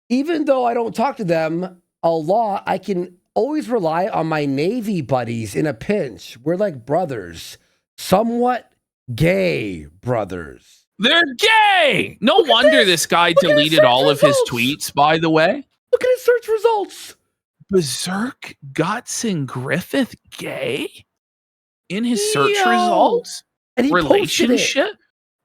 Even though I don't talk to them a lot, I can always rely on my Navy buddies in a pinch. We're like brothers. Somewhat gay brothers. They're gay! No wonder this guy deleted all of his tweets, by the way. Look at his search results. Berserk Gutson Griffith gay? In his search results? And he Relationship?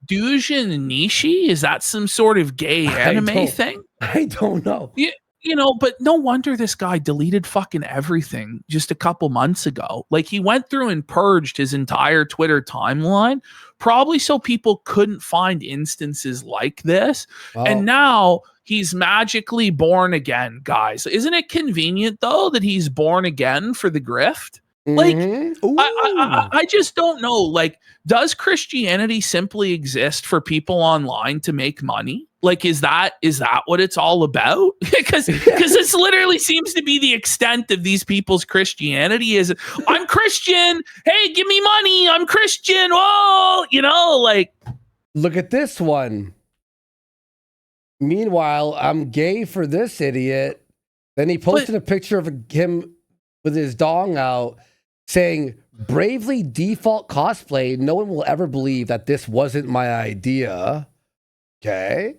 Dujin Nishi? Is that some sort of gay anime thing? I don't know. You know, but no wonder this guy deleted fucking everything just a couple months ago. Like, he went through and purged his entire Twitter timeline, probably so people couldn't find instances like this. Oh. And now he's magically born again, guys. Isn't it convenient, though, that he's born again for the grift? Like, I just don't know. Like, does Christianity simply exist for people online to make money? Like, is that what it's all about? Because this literally seems to be the extent of these people's Christianity is, I'm Christian. Hey, give me money. I'm Christian. Oh, you know, like. Look at this one. Meanwhile, I'm gay for this idiot. Then he posted a picture of him with his dong out saying, bravely default cosplay. No one will ever believe that this wasn't my idea. Okay.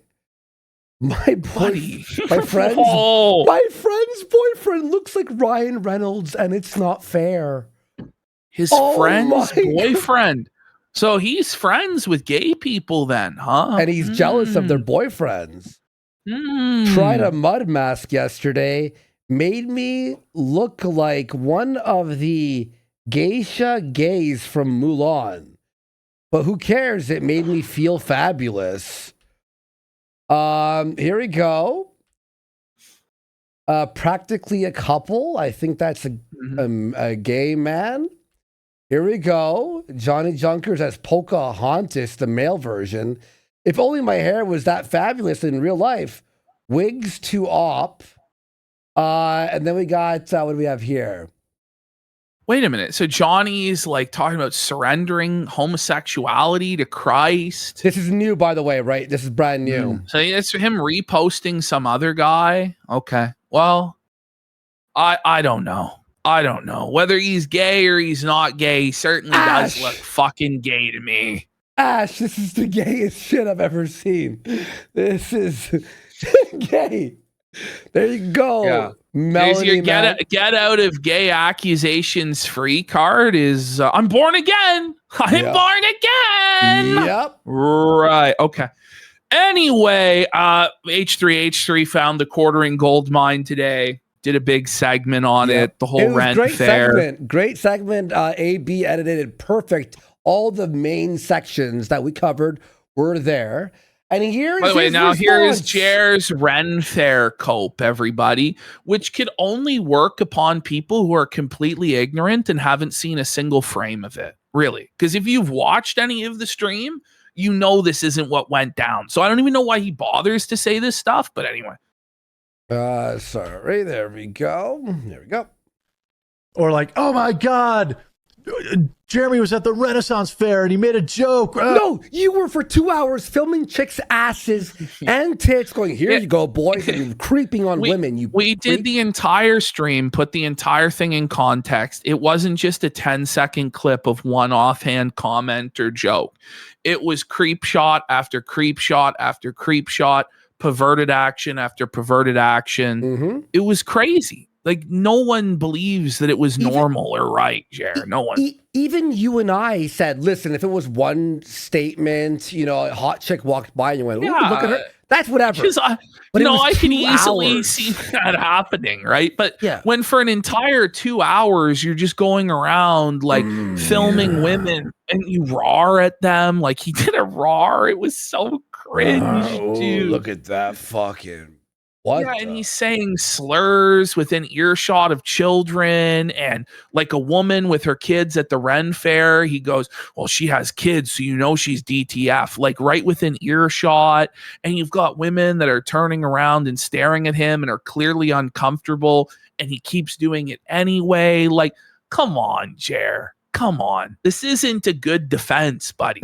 My friend's boyfriend looks like Ryan Reynolds, and it's not fair. His friend's boyfriend. So he's friends with gay people then, huh? And he's jealous of their boyfriends. Tried a mud mask yesterday. Made me look like one of the geisha gays from Mulan. But who cares? It made me feel fabulous. Here we go. Practically a couple. I think that's a gay man. Here we go. Johnny Junkers as Pocahontas, the male version. If only my hair was that fabulous in real life. Wigs to op. And then we got, what do we have here? Wait a minute. So Johnny's like talking about surrendering homosexuality to Christ. This is new, by the way, right? This is brand new. So it's him reposting some other guy. Okay. Well, I don't know. I don't know. Whether he's gay or he's not gay, he certainly does look fucking gay to me. Ash, this is the gayest shit I've ever seen. This is gay. There you go. Yeah. There's your get out of gay accusations free card is I'm born again. I'm born again. Yep. Right. Okay. Anyway, H3H3 found the quartering gold mine today. Did a big segment on it. The whole rent fair. Great segment. AB edited it perfect. All the main sections that we covered were there. And here's by the way, now here is Jer's Ren Fair cope, everybody, which could only work upon people who are completely ignorant and haven't seen a single frame of it. Really. Because if you've watched any of the stream, you know this isn't what went down. So I don't even know why he bothers to say this stuff. But anyway. Sorry. There we go. There we go. Or like, oh my God, Jeremy was at the Renaissance Fair and he made a joke. No, you were for 2 hours filming chicks' asses and tits going, here you go, boys, and you're creeping on women. We did the entire stream, put the entire thing in context. It wasn't just a 10-second clip of one offhand comment or joke. It was creep shot after creep shot after creep shot, perverted action after perverted action. Mm-hmm. It was crazy. Like, no one believes that it was normal or right, Jer. No one. Even you and I said, listen, if it was one statement, you know, a hot chick walked by and you went, ooh, look at her. That's whatever. But I can easily see that happening, right? But when for an entire 2 hours, you're just going around like filming women and you roar at them. Like, he did a roar. It was so cringe, dude. Look at that fucking... And he's saying slurs within earshot of children, and like a woman with her kids at the Ren Fair, he goes, well, she has kids, so you know she's DTF, like right within earshot. And you've got women that are turning around and staring at him and are clearly uncomfortable, and he keeps doing it anyway. Like, come on, Jer. Come on. This isn't a good defense, buddy.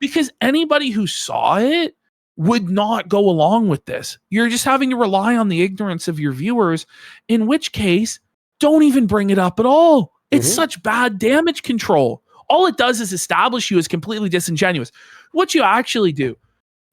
Because anybody who saw it would not go along with this. You're just having to rely on the ignorance of your viewers, in which case, don't even bring it up at all. It's such bad damage control. All it does is establish you as completely disingenuous. What you actually do,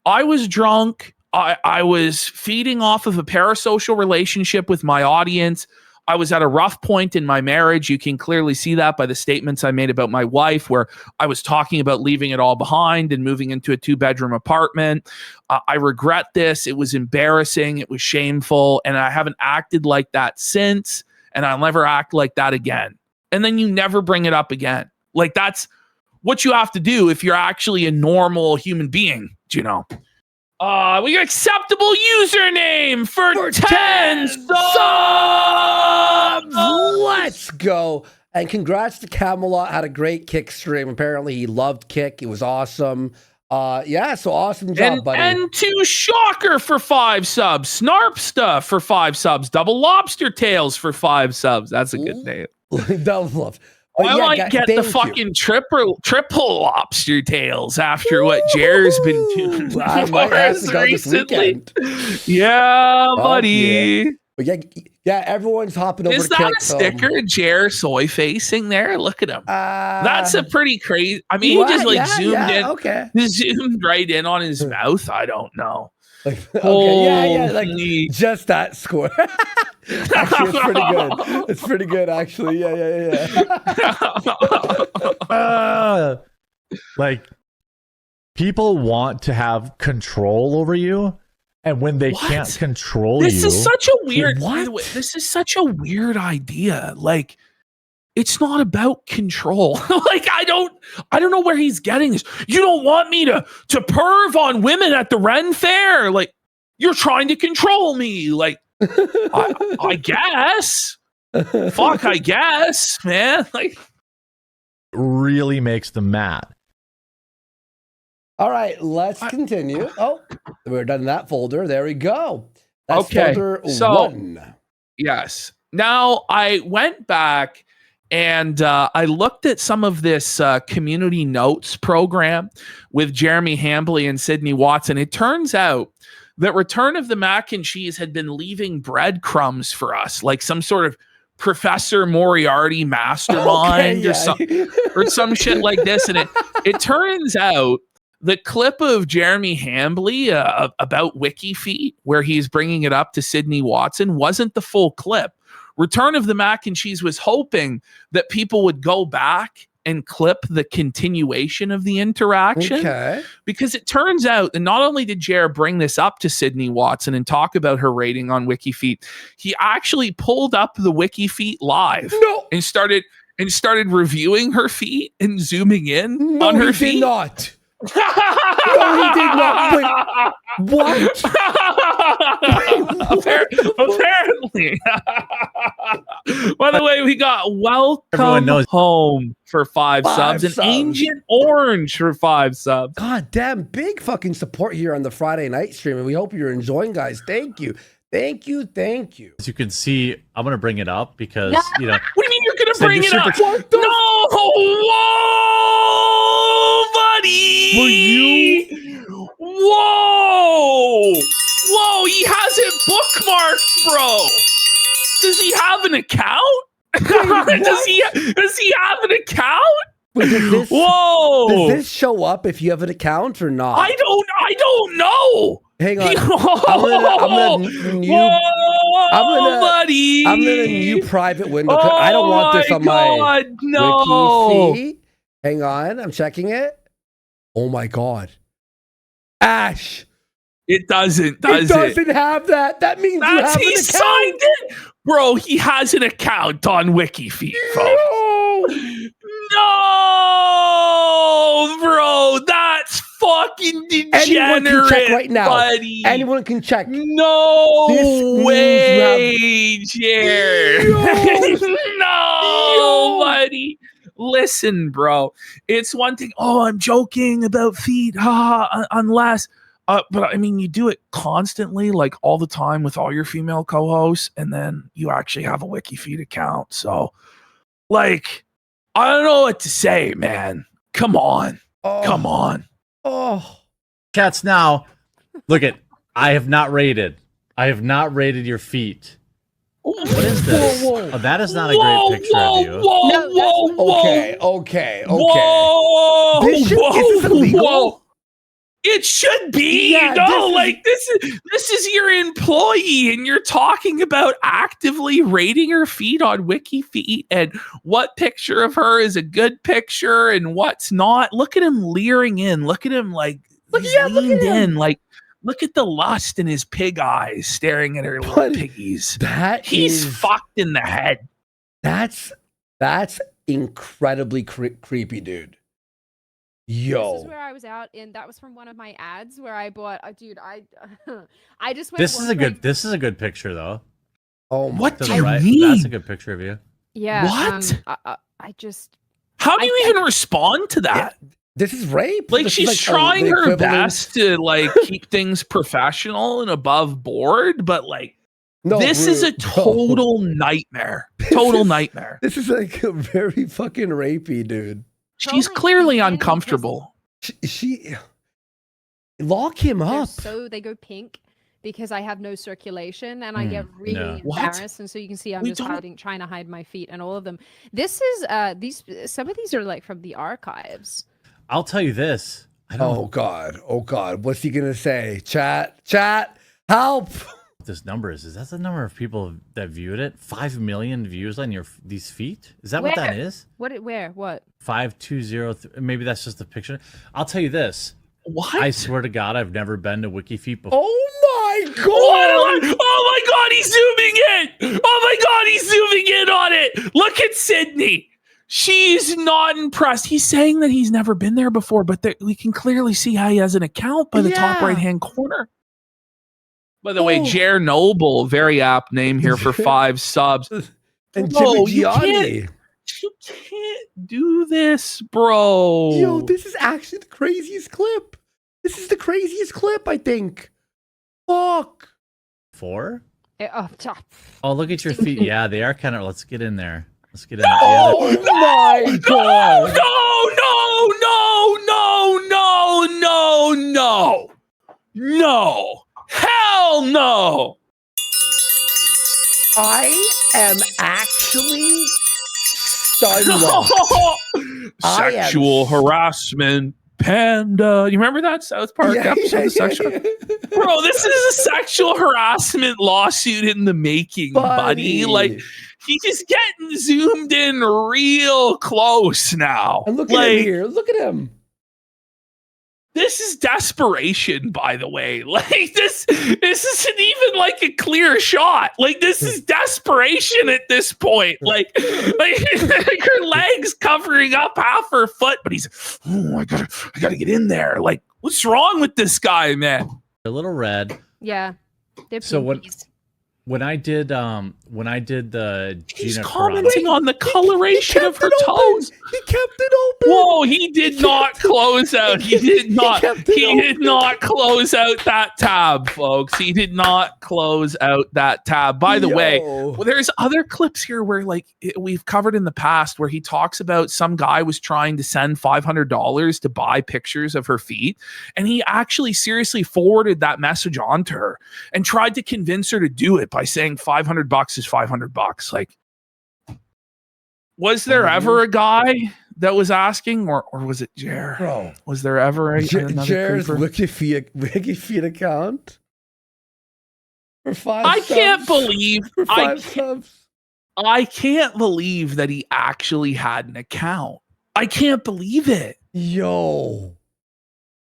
I was drunk. I was feeding off of a parasocial relationship with my audience. I was at a rough point in my marriage. You can clearly see that by the statements I made about my wife, where I was talking about leaving it all behind and moving into a 2-bedroom apartment. I regret this. It was embarrassing. It was shameful. And I haven't acted like that since. And I'll never act like that again. And then you never bring it up again. Like, that's what you have to do if you're actually a normal human being, you know. We got acceptable username for 10 subs. Let's go. And congrats to Camelot. Had a great Kick stream. Apparently he loved Kick. It was awesome. So awesome job, buddy. And to Shocker for 5 subs. Snarp Stuff for 5 subs. Double Lobster Tails for 5 subs. That's a good name. Double Lobster. I might get the fucking triple lobster tails after what Jer's been doing for us recently. Yeah, buddy. Yeah, everyone's hopping over. Is that a sticker, Jer soy facing there? Look at him. That's a pretty crazy. I mean, he just zoomed in. Okay. Zoomed right in on his mouth. I don't know. Just that score. Actually, it's pretty good. It's pretty good, actually. Like, people want to have control over you, and when they can't control this you, is such a weird. This is such a weird idea. Like, it's not about control. Like, I don't know where he's getting this. You don't want me to perv on women at the Ren Fair. Like, you're trying to control me. Like, I guess. Fuck, I guess, man. Like, really makes them mad. All right, let's continue. Oh, we're done in that folder. There we go. That's folder 1. Yes. Now I went back and I looked at some of this community notes program with Jeremy Hambley and Sydney Watson. It turns out that Return of the Mac and Cheese had been leaving breadcrumbs for us, like some sort of Professor Moriarty mastermind or some shit like this. And it turns out the clip of Jeremy Hambley about WikiFeet, where he's bringing it up to Sydney Watson, wasn't the full clip. Return of the Mac and Cheese was hoping that people would go back and clip the continuation of the interaction. Okay. Because it turns out that not only did Jer bring this up to Sydney Watson and talk about her rating on WikiFeet, he actually pulled up the WikiFeet live and started reviewing her feet and zooming in on her feet. Did not. No, he did not. Wait, what? Apparently. By the way, we got Welcome Home for 5 subs and Ancient Orange for 5 subs. God damn, big fucking support here on the Friday night stream, and we hope you're enjoying, guys. Thank you. Thank you. As you can see, I'm going to bring it up because, What do you mean you're going to bring it up. No, whoa, buddy. Were you? Whoa, he has it bookmarked, bro. Does he have an account? Does he have an account? Wait, Whoa! Does this show up if you have an account or not? I don't know. Hang on. Buddy. I'm in a new private window. I don't want this on my no. Wiki feed. Hang on, I'm checking it. Oh my god, Ash! It doesn't. It doesn't have that. That means you have an account. Signed it, bro. He has an account on WikiFeed, folks. No, bro, that's fucking degenerate. Anyone can check right now, buddy. Anyone can check. No way, Jared. No, buddy. Listen, bro. It's one thing. Oh, I'm joking about feet. Unless, but I mean, you do it constantly, like all the time with all your female co-hosts, and then you actually have a WikiFeed account. So, like, I don't know what to say, man. Come on. Come on. Oh. Cats, now, look at, I have not rated your feet. What is this? Whoa. Oh, that is not a great picture of you. Okay. Is this illegal? It should be. Yeah, this is your employee, and you're talking about actively rating her feed on WikiFeed and what picture of her is a good picture and what's not. Look at him leering in. Look at him leaned in. Like, look at the lust in his pig eyes staring at her little piggies. He's fucked in the head. That's incredibly creepy, dude. Yo, this is where I was out, and that was from one of my ads where I bought. Dude, I just went. This is a good picture though. Oh, what do you mean? That's a good picture of you. Yeah. What? I just. How do you even respond to that? This is rape. Like, she's trying her best to like keep things professional and above board, but like, this is a total nightmare. Total nightmare. This is like a very fucking rapey, dude. She's clearly uncomfortable. She lock him up. So they go pink because I have no circulation and I get really embarrassed. And so you can see I'm just trying to hide my feet and all of them. This is some of these are like from the archives. I'll tell you this. Oh God. What's he gonna say? Chat, help. This number is that the number of people that viewed it? 5 million views on these feet? Is that what that is? What 5203? Maybe that's just a picture. I'll tell you this. What? I swear to God, I've never been to WikiFeet before. Oh my God! Oh my God, he's zooming in! Oh my God, he's zooming in on it! Look at Sydney. She's not impressed. He's saying that he's never been there before, but we can clearly see how he has an account by the top right-hand corner. By the way, Jer Noble, very apt name here for 5 subs. And Jimmy Gianni. You can't do this, bro. Yo, this is actually the craziest clip. This is the craziest clip, I think. Fuck. 4? Top. Oh, look at your feet. Yeah, they are kind of. Let's get in there. Let's get in. Oh my God. No. Hell no. I am actually stunned. Sexual harassment panda. You remember that South Park episode? Bro, this is a sexual harassment lawsuit in the making, buddy. Like, he's getting zoomed in real close now. And look at him here. Look at him. This is desperation, by the way. Like, this isn't even like a clear shot. Like, this is desperation at this point. Like her legs covering up half her foot, but he's, I gotta get in there. Like, what's wrong with this guy, man? A little red. Yeah. So when I did when I did the He's Gina commenting Carano. on the coloration of her toes. He kept it open. Whoa, he did not close out. He did not. He did not close out that tab, folks. He did not close out that tab. By the way, well, there's other clips here where like we've covered in the past where he talks about some guy was trying to send $500 to buy pictures of her feet, and he actually seriously forwarded that message on to her and tried to convince her to do it by saying $500 is $500. Like, was there ever a guy that was asking, or was it Jer? Bro, was there ever Jer's Wikifeed account for 5 I subs? can't believe For 5 subs. I can't believe that he actually had an account. I can't believe it. Yo,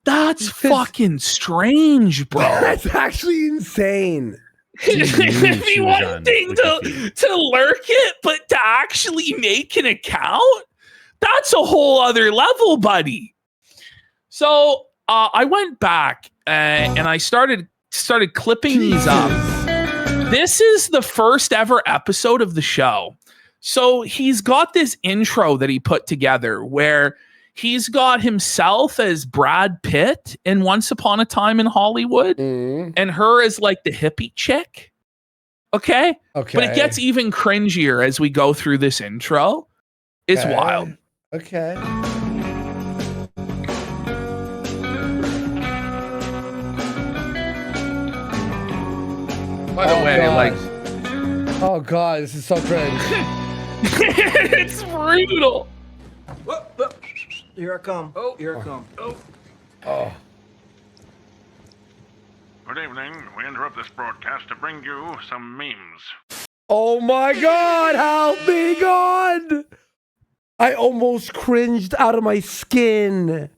that's fucking strange, bro. That's actually insane. It'd be one thing to lurk it, but to actually make an account, that's a whole other level, buddy. So I went back and I started clipping these up. This is the first ever episode of the show. So he's got this intro that he put together where he's got himself as Brad Pitt in Once Upon a Time in Hollywood, and her as like the hippie chick. Okay? But it gets even cringier as we go through this intro. It's wild. Okay. By the way, like... Oh, God, this is so cringe. It's brutal. Whoop. Here I come. Here I come. Oh. Good evening. We interrupt this broadcast to bring you some memes. Oh my God, help me, God! I almost cringed out of my skin.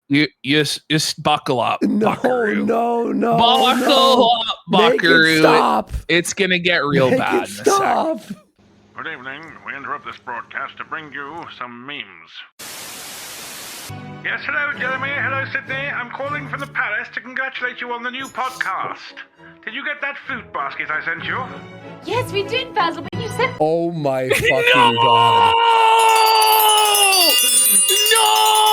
You just buckle up. No. Buckaroo. Buckle up, Buckaroo. Make it stop. It's gonna get real bad in a second. Good evening. We interrupt this broadcast to bring you some memes. Yes, hello, Jeremy. Hello, Sydney. I'm calling from the palace to congratulate you on the new podcast. Did you get that fruit basket I sent you? Yes, we did, Basil, but you said... Oh my fucking God. No!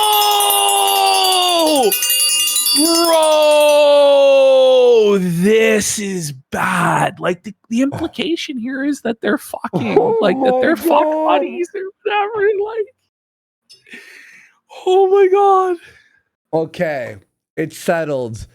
Bro! This is bad. Like, the implication here is that they're fucking. Like, that they're fuck buddies or whatever. Like... Oh my God. Okay, it's settled.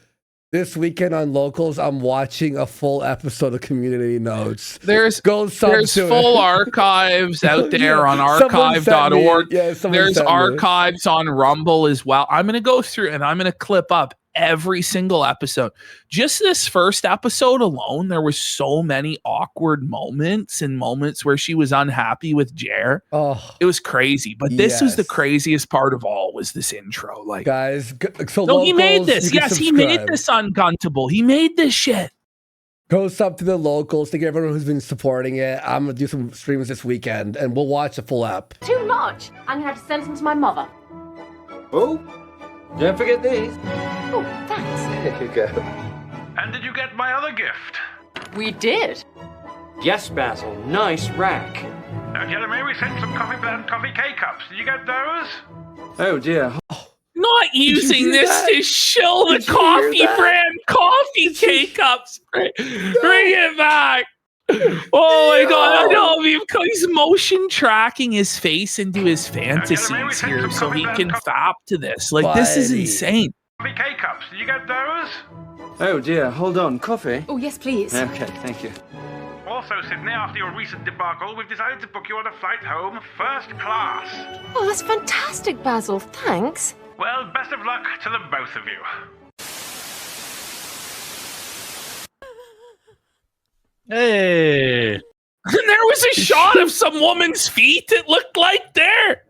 This weekend on Locals, I'm watching a full episode of Community Notes. There's full archives out there on archive.org. There's archives on Rumble as well. I'm going to go through and I'm going to clip up every single episode. Just this first episode alone, there were so many awkward moments and moments where she was unhappy with Jer. Oh, it was crazy. But this was the craziest part of all, was this intro. Like, guys, so no, Locals, he made this. Yes, subscribe. he made this unguntable. He made this shit. Go sub to the Locals. Thank you everyone who's been supporting it. I'm going to do some streams this weekend and we'll watch a full app. Too much. I'm going to have to send some to my mother. Oh, don't forget these. Oh, thanks. Here you go. And did you get my other gift? We did. Yes, Basil. Nice rack. Now, Jeremy, we sent some coffee brand coffee K-cups. Did you get those? Oh, dear. Not using this to shill the coffee brand coffee K-cups. Bring it back. Oh my God! I know he's motion tracking his face into his fantasies here, so he can fap to this. Like, this is insane. Coffee K-cups. Did you get those? Oh dear. Hold on. Coffee. Oh yes, please. Okay. Thank you. Also, Sydney, after your recent debacle, we've decided to book you on a flight home, first class. Oh, that's fantastic, Basil. Thanks. Well, best of luck to the both of you. Hey. And there was a shot of some woman's feet. It looked like there.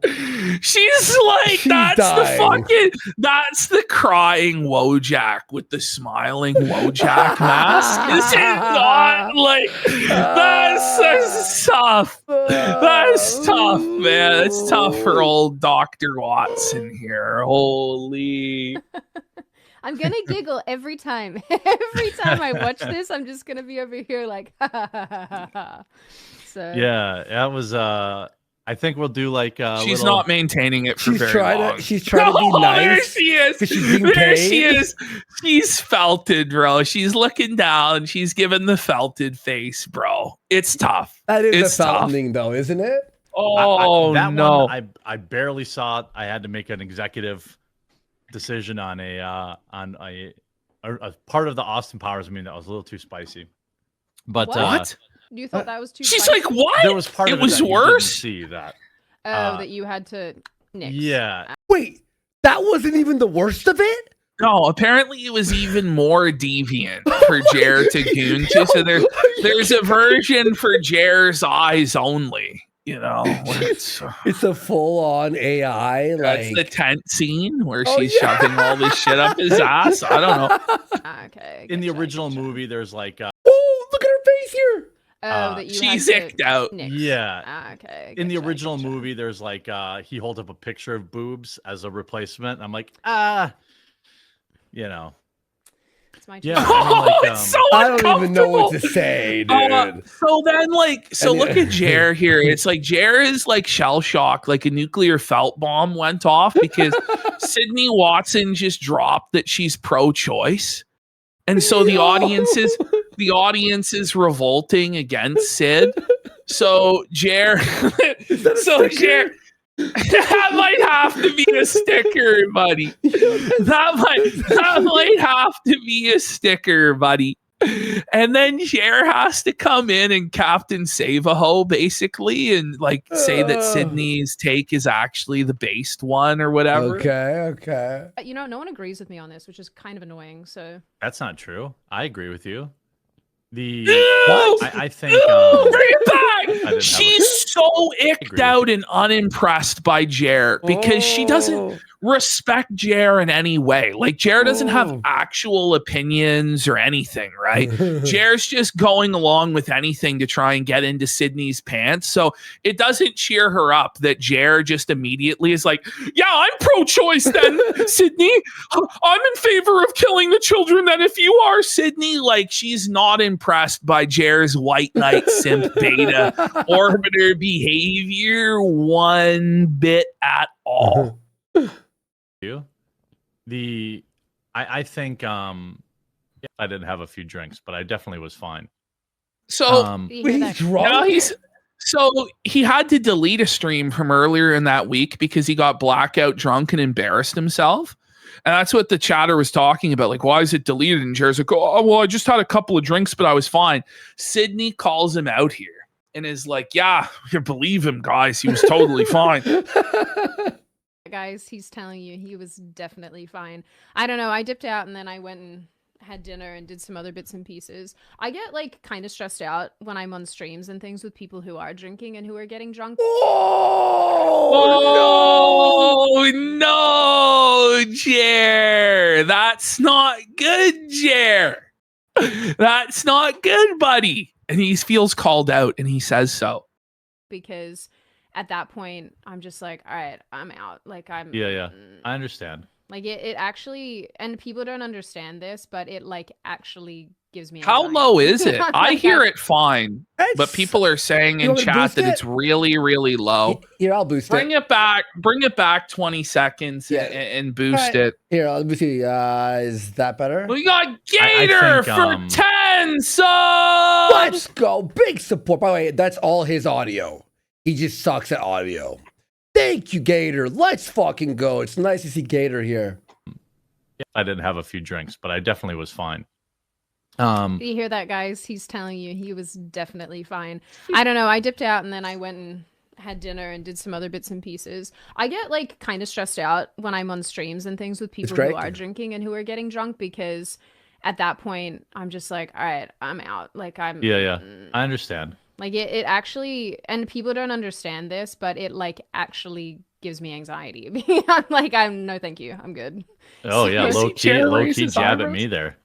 She's dying. That's the crying Wojak with the smiling Wojak mask. Is it not? Like, that's tough. That's tough, man. It's tough for old Dr. Watson here. Holy. I'm gonna giggle every time. Every time I watch this, I'm just gonna be over here like, ha ha ha ha ha. So yeah, that was. I think we'll do like. She's not maintaining it for very long. She's trying to be nice. There she is. There she is. She's felted, bro. She's looking down. She's giving the felted face, bro. It's tough. That is it's a felting, though, isn't it? Oh that no! One, I barely saw it. I had to make an executive decision on a part of the Austin Powers movie that was a little too spicy. But what? You thought that was too She's spicy? like, what? There was part of it was that worse. You didn't see that. Oh, that you had to nix. Yeah. Wait, that wasn't even the worst of it? No, apparently it was even more deviant for Jer to goon to. So there's a version for Jer's eyes only. You know, it's a full-on AI. That's the tent scene where she's shoving all this shit up his ass. I don't know. Okay. In the original movie, there's like. Oh, look at her face here. Oh, that you she's had icked out. Nix. Yeah. Okay. In the original movie, there's like he holds up a picture of boobs as a replacement. I'm like, you know. It's my yeah. It's so I don't even know what to say, dude. So then, look at Jer here. It's like Jer is like shell shocked, like a nuclear felt bomb went off because Sydney Watson just dropped that she's pro-choice, and so the audience is revolting against Sid. So Jer, that might have to be a sticker, buddy. That might have to be a sticker, buddy. And then Jer has to come in and Captain Save-A-Ho, basically, and like say that Sydney's take is actually the based one or whatever. Okay. You know, no one agrees with me on this, which is kind of annoying. So that's not true. I agree with you. I think bring it back. She's so icked out and unimpressed by Jer because she doesn't respect Jer in any way. Like Jer doesn't have actual opinions or anything, right? Jer's just going along with anything to try and get into Sydney's pants. So it doesn't cheer her up that Jer just immediately is like, yeah, I'm pro-choice then, Sydney. I'm in favor of killing the children then if you are, Sydney. Like she's not impressed by Jer's white knight simp beta orbiter behavior one bit at all. I think I didn't have a few drinks, but I definitely was fine. So he's drunk. He had to delete a stream from earlier in that week because he got blackout drunk and embarrassed himself. And that's what the chatter was talking about. Like, why is it deleted? And Jer's like, oh, well, I just had a couple of drinks, but I was fine. Sydney calls him out here and is like, yeah, you believe him, guys. He was totally fine. Guys, he's telling you he was definitely fine. I don't know. I dipped out and then I went and had dinner and did some other bits and pieces. I get like kind of stressed out when I'm on streams and things with people who are drinking and who are getting drunk. Oh no, Jer. That's not good, Jer. That's not good, buddy. And he feels called out and he says so. Because at that point, I'm just like, all right, I'm out. Like I'm. Yeah. I understand. Like it actually, and people don't understand this, but it like actually gives me. How low is it? I hear it fine, but people are saying in chat that it's really, really low. Here, I'll boost it. Bring it back 20 seconds and boost it. Here, let me see. Is that better? We got Gator for 10 subs. Let's go. Big support. By the way, that's all his audio. He just sucks at audio. Thank you, Gator. Let's fucking go. It's nice to see Gator here. I didn't have a few drinks, but I definitely was fine. Do you hear that, guys? He's telling you he was definitely fine. I don't know. I dipped out and then I went and had dinner and did some other bits and pieces. I get like kind of stressed out when I'm on streams and things with people who are drinking and who are getting drunk because at that point I'm just like, all right, I'm out. Like I'm. Yeah. I understand. Like it actually, and people don't understand this, but it like actually gives me anxiety. I'm like, no, thank you. I'm good. Oh yeah, low key jab at me there.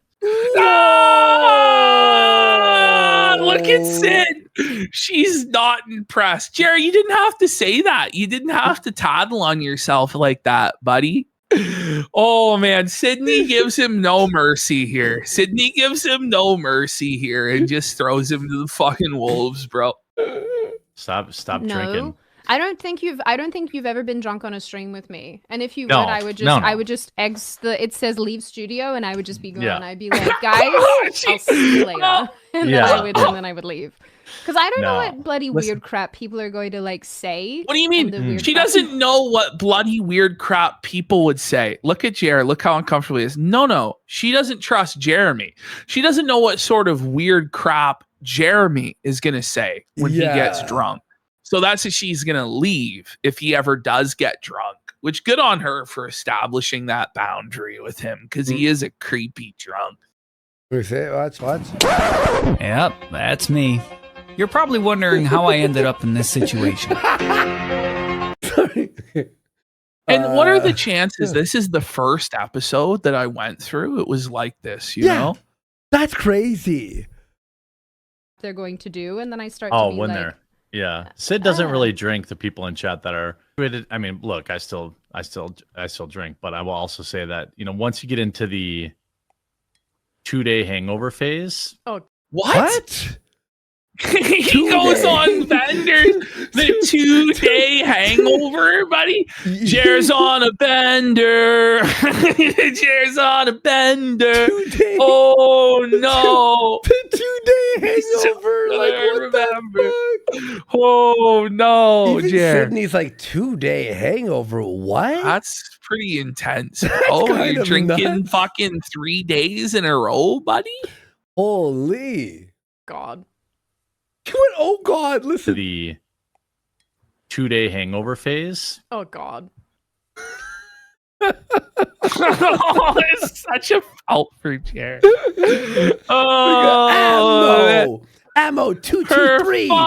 Look at Sid. She's not impressed. Jerry, you didn't have to say that. You didn't have to tattle on yourself like that, buddy. Oh man, Sydney gives him no mercy here. Sydney gives him no mercy here and just throws him to the fucking wolves, bro. Stop drinking. I don't think you've ever been drunk on a stream with me. And if you would, I would just it says leave studio and I would just be gone. I'd be like, guys, I'll see you later. And then I would leave. Because I don't know what bloody weird crap people are going to like say. What do you mean? She doesn't know what bloody weird crap people would say. Look at Jeremy. Look how uncomfortable he is. No. She doesn't trust Jeremy. She doesn't know what sort of weird crap Jeremy is going to say when he gets drunk. So that's if she's going to leave if he ever does get drunk, which good on her for establishing that boundary with him because he is a creepy drunk. What? Yep, that's me. You're probably wondering how I ended up in this situation. And what are the chances this is the first episode that I went through? It was like this, you know? That's crazy. They're going to do, and then I start to be when like... they're... Yeah. Sid doesn't really drink. The people in chat that are... I mean, look, I still drink, but I will also say that, once you get into the 2-day hangover phase... Oh, what? He goes on vendors, the 2-day hangover, buddy. Jer's on a bender. Jer's on a bender. Oh no. The 2-day hangover. Like, I what remember. the fuck? Oh no, Even Jer. Sydney's like 2-day hangover. What? That's pretty intense. Oh, you're drinking fucking 3 days in a row, buddy? Holy God. Oh God, listen. The 2-day hangover phase. Oh God. It's such a fault for Jared. Oh, Ammo 223. Fuck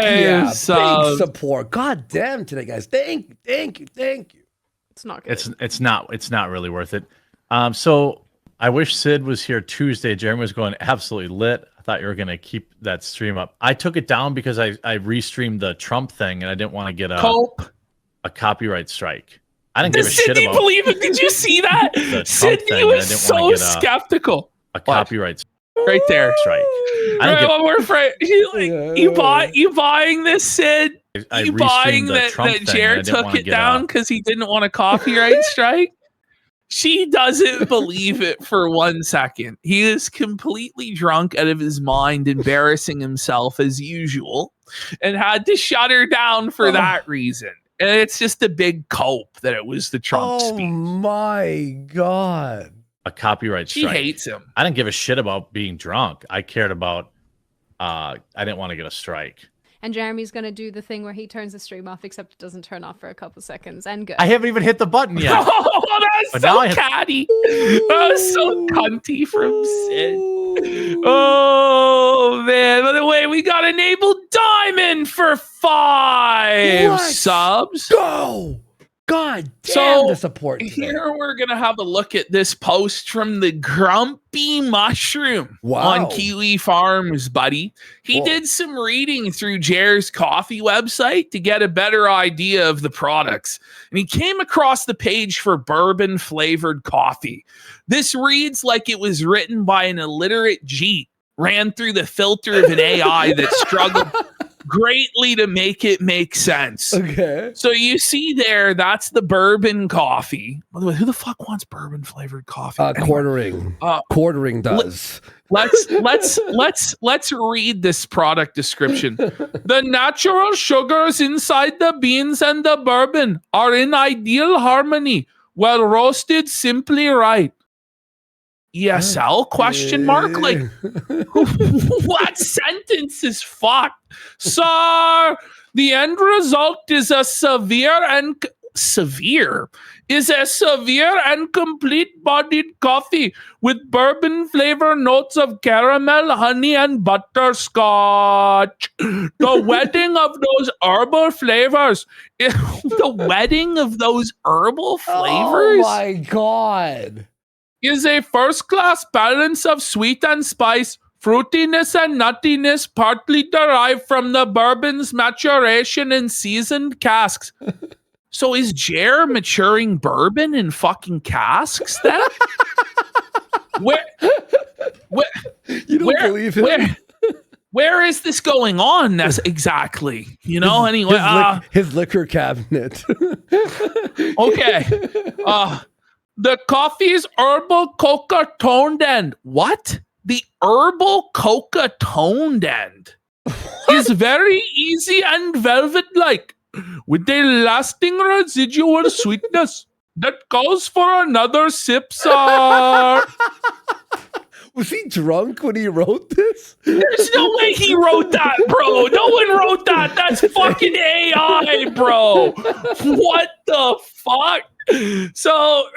yeah, big support. God damn today, guys. Thank you. It's not good. It's not really worth it. So I wish Sid was here Tuesday. Jeremy was going absolutely lit. I thought you were gonna keep that stream up. I took it down because I restreamed the Trump thing and I didn't want to get a copyright strike. I didn't give a shit about. Believe it? Did you see that? Sydney was so skeptical. A copyright right there strike. We're afraid. You buying this, Sid? You buying that Jared took it down because he didn't want a copyright strike? She doesn't believe it for 1 second. He is completely drunk out of his mind, embarrassing himself as usual, and had to shut her down for that reason. And it's just a big cope that it was the Trump speech. Oh my God. A copyright strike. She hates him. I didn't give a shit about being drunk. I cared about, I didn't want to get a strike. And Jeremy's going to do the thing where he turns the stream off, except it doesn't turn off for a couple seconds. And good. I haven't even hit the button yet. Oh, that's so catty. That was so cunty from Sid. Oh, man. By the way, we got enabled Diamond for 5 subs. Go. God damn the support today. Here we're going to have a look at this post from the Grumpy Mushroom on Kiwi Farms, buddy. He did some reading through Jer's coffee website to get a better idea of the products. And he came across the page for bourbon flavored coffee. This reads like it was written by an illiterate Jeep, ran through the filter of an AI that struggled greatly to make it make sense. Okay. So you see there, that's the bourbon coffee. By the way, who the fuck wants bourbon flavored coffee? Quartering. Quartering does. Let's read this product description. The natural sugars inside the beans and the bourbon are in ideal harmony, well roasted simply right. ESL question mark? Like, what sentence is fucked? Sir, the end result is a severe and complete bodied coffee with bourbon flavor notes of caramel, honey, and butterscotch. The wedding of those herbal flavors. The wedding of those herbal flavors? Oh my God. Is a first-class balance of sweet and spice, fruitiness and nuttiness, partly derived from the bourbon's maturation in seasoned casks. So is Jer maturing bourbon in fucking casks then? where you don't believe him? Where is this going on? That's exactly, anyway. His liquor cabinet. Okay. The coffee is herbal coca toned end. What? The herbal coca toned end is very easy and velvet-like, with a lasting residual sweetness that calls for another sip, sir. Was he drunk when he wrote this? There's no way he wrote that, bro. No one wrote that. That's fucking AI, bro. What the fuck? So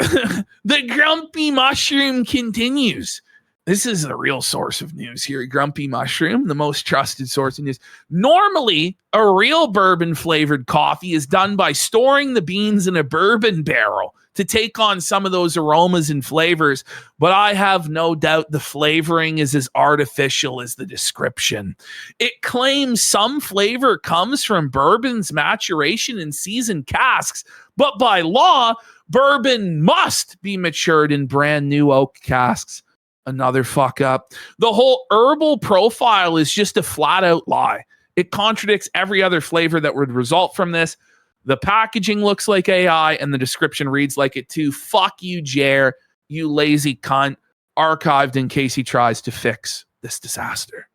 the Grumpy Mushroom continues. This is the real source of news here. Grumpy Mushroom, the most trusted source of news. Normally, a real bourbon flavored coffee is done by storing the beans in a bourbon barrel to take on some of those aromas and flavors, but I have no doubt the flavoring is as artificial as the description. It claims some flavor comes from bourbon's maturation in seasoned casks, but by law, bourbon must be matured in brand new oak casks. Another fuck up. The whole herbal profile is just a flat out lie. It contradicts every other flavor that would result from this. The packaging looks like AI and the description reads like it too. Fuck you, Jer, you lazy cunt. Archived in case he tries to fix this disaster.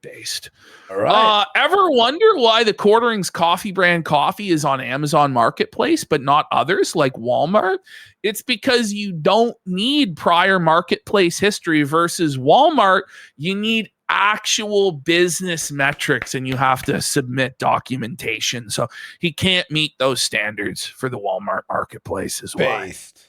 Based. All right. Ever wonder why the Quarterings coffee brand coffee is on Amazon Marketplace, but not others like Walmart? It's because you don't need prior marketplace history versus Walmart. You need actual business metrics and you have to submit documentation. So he can't meet those standards for the Walmart marketplace as well. Based.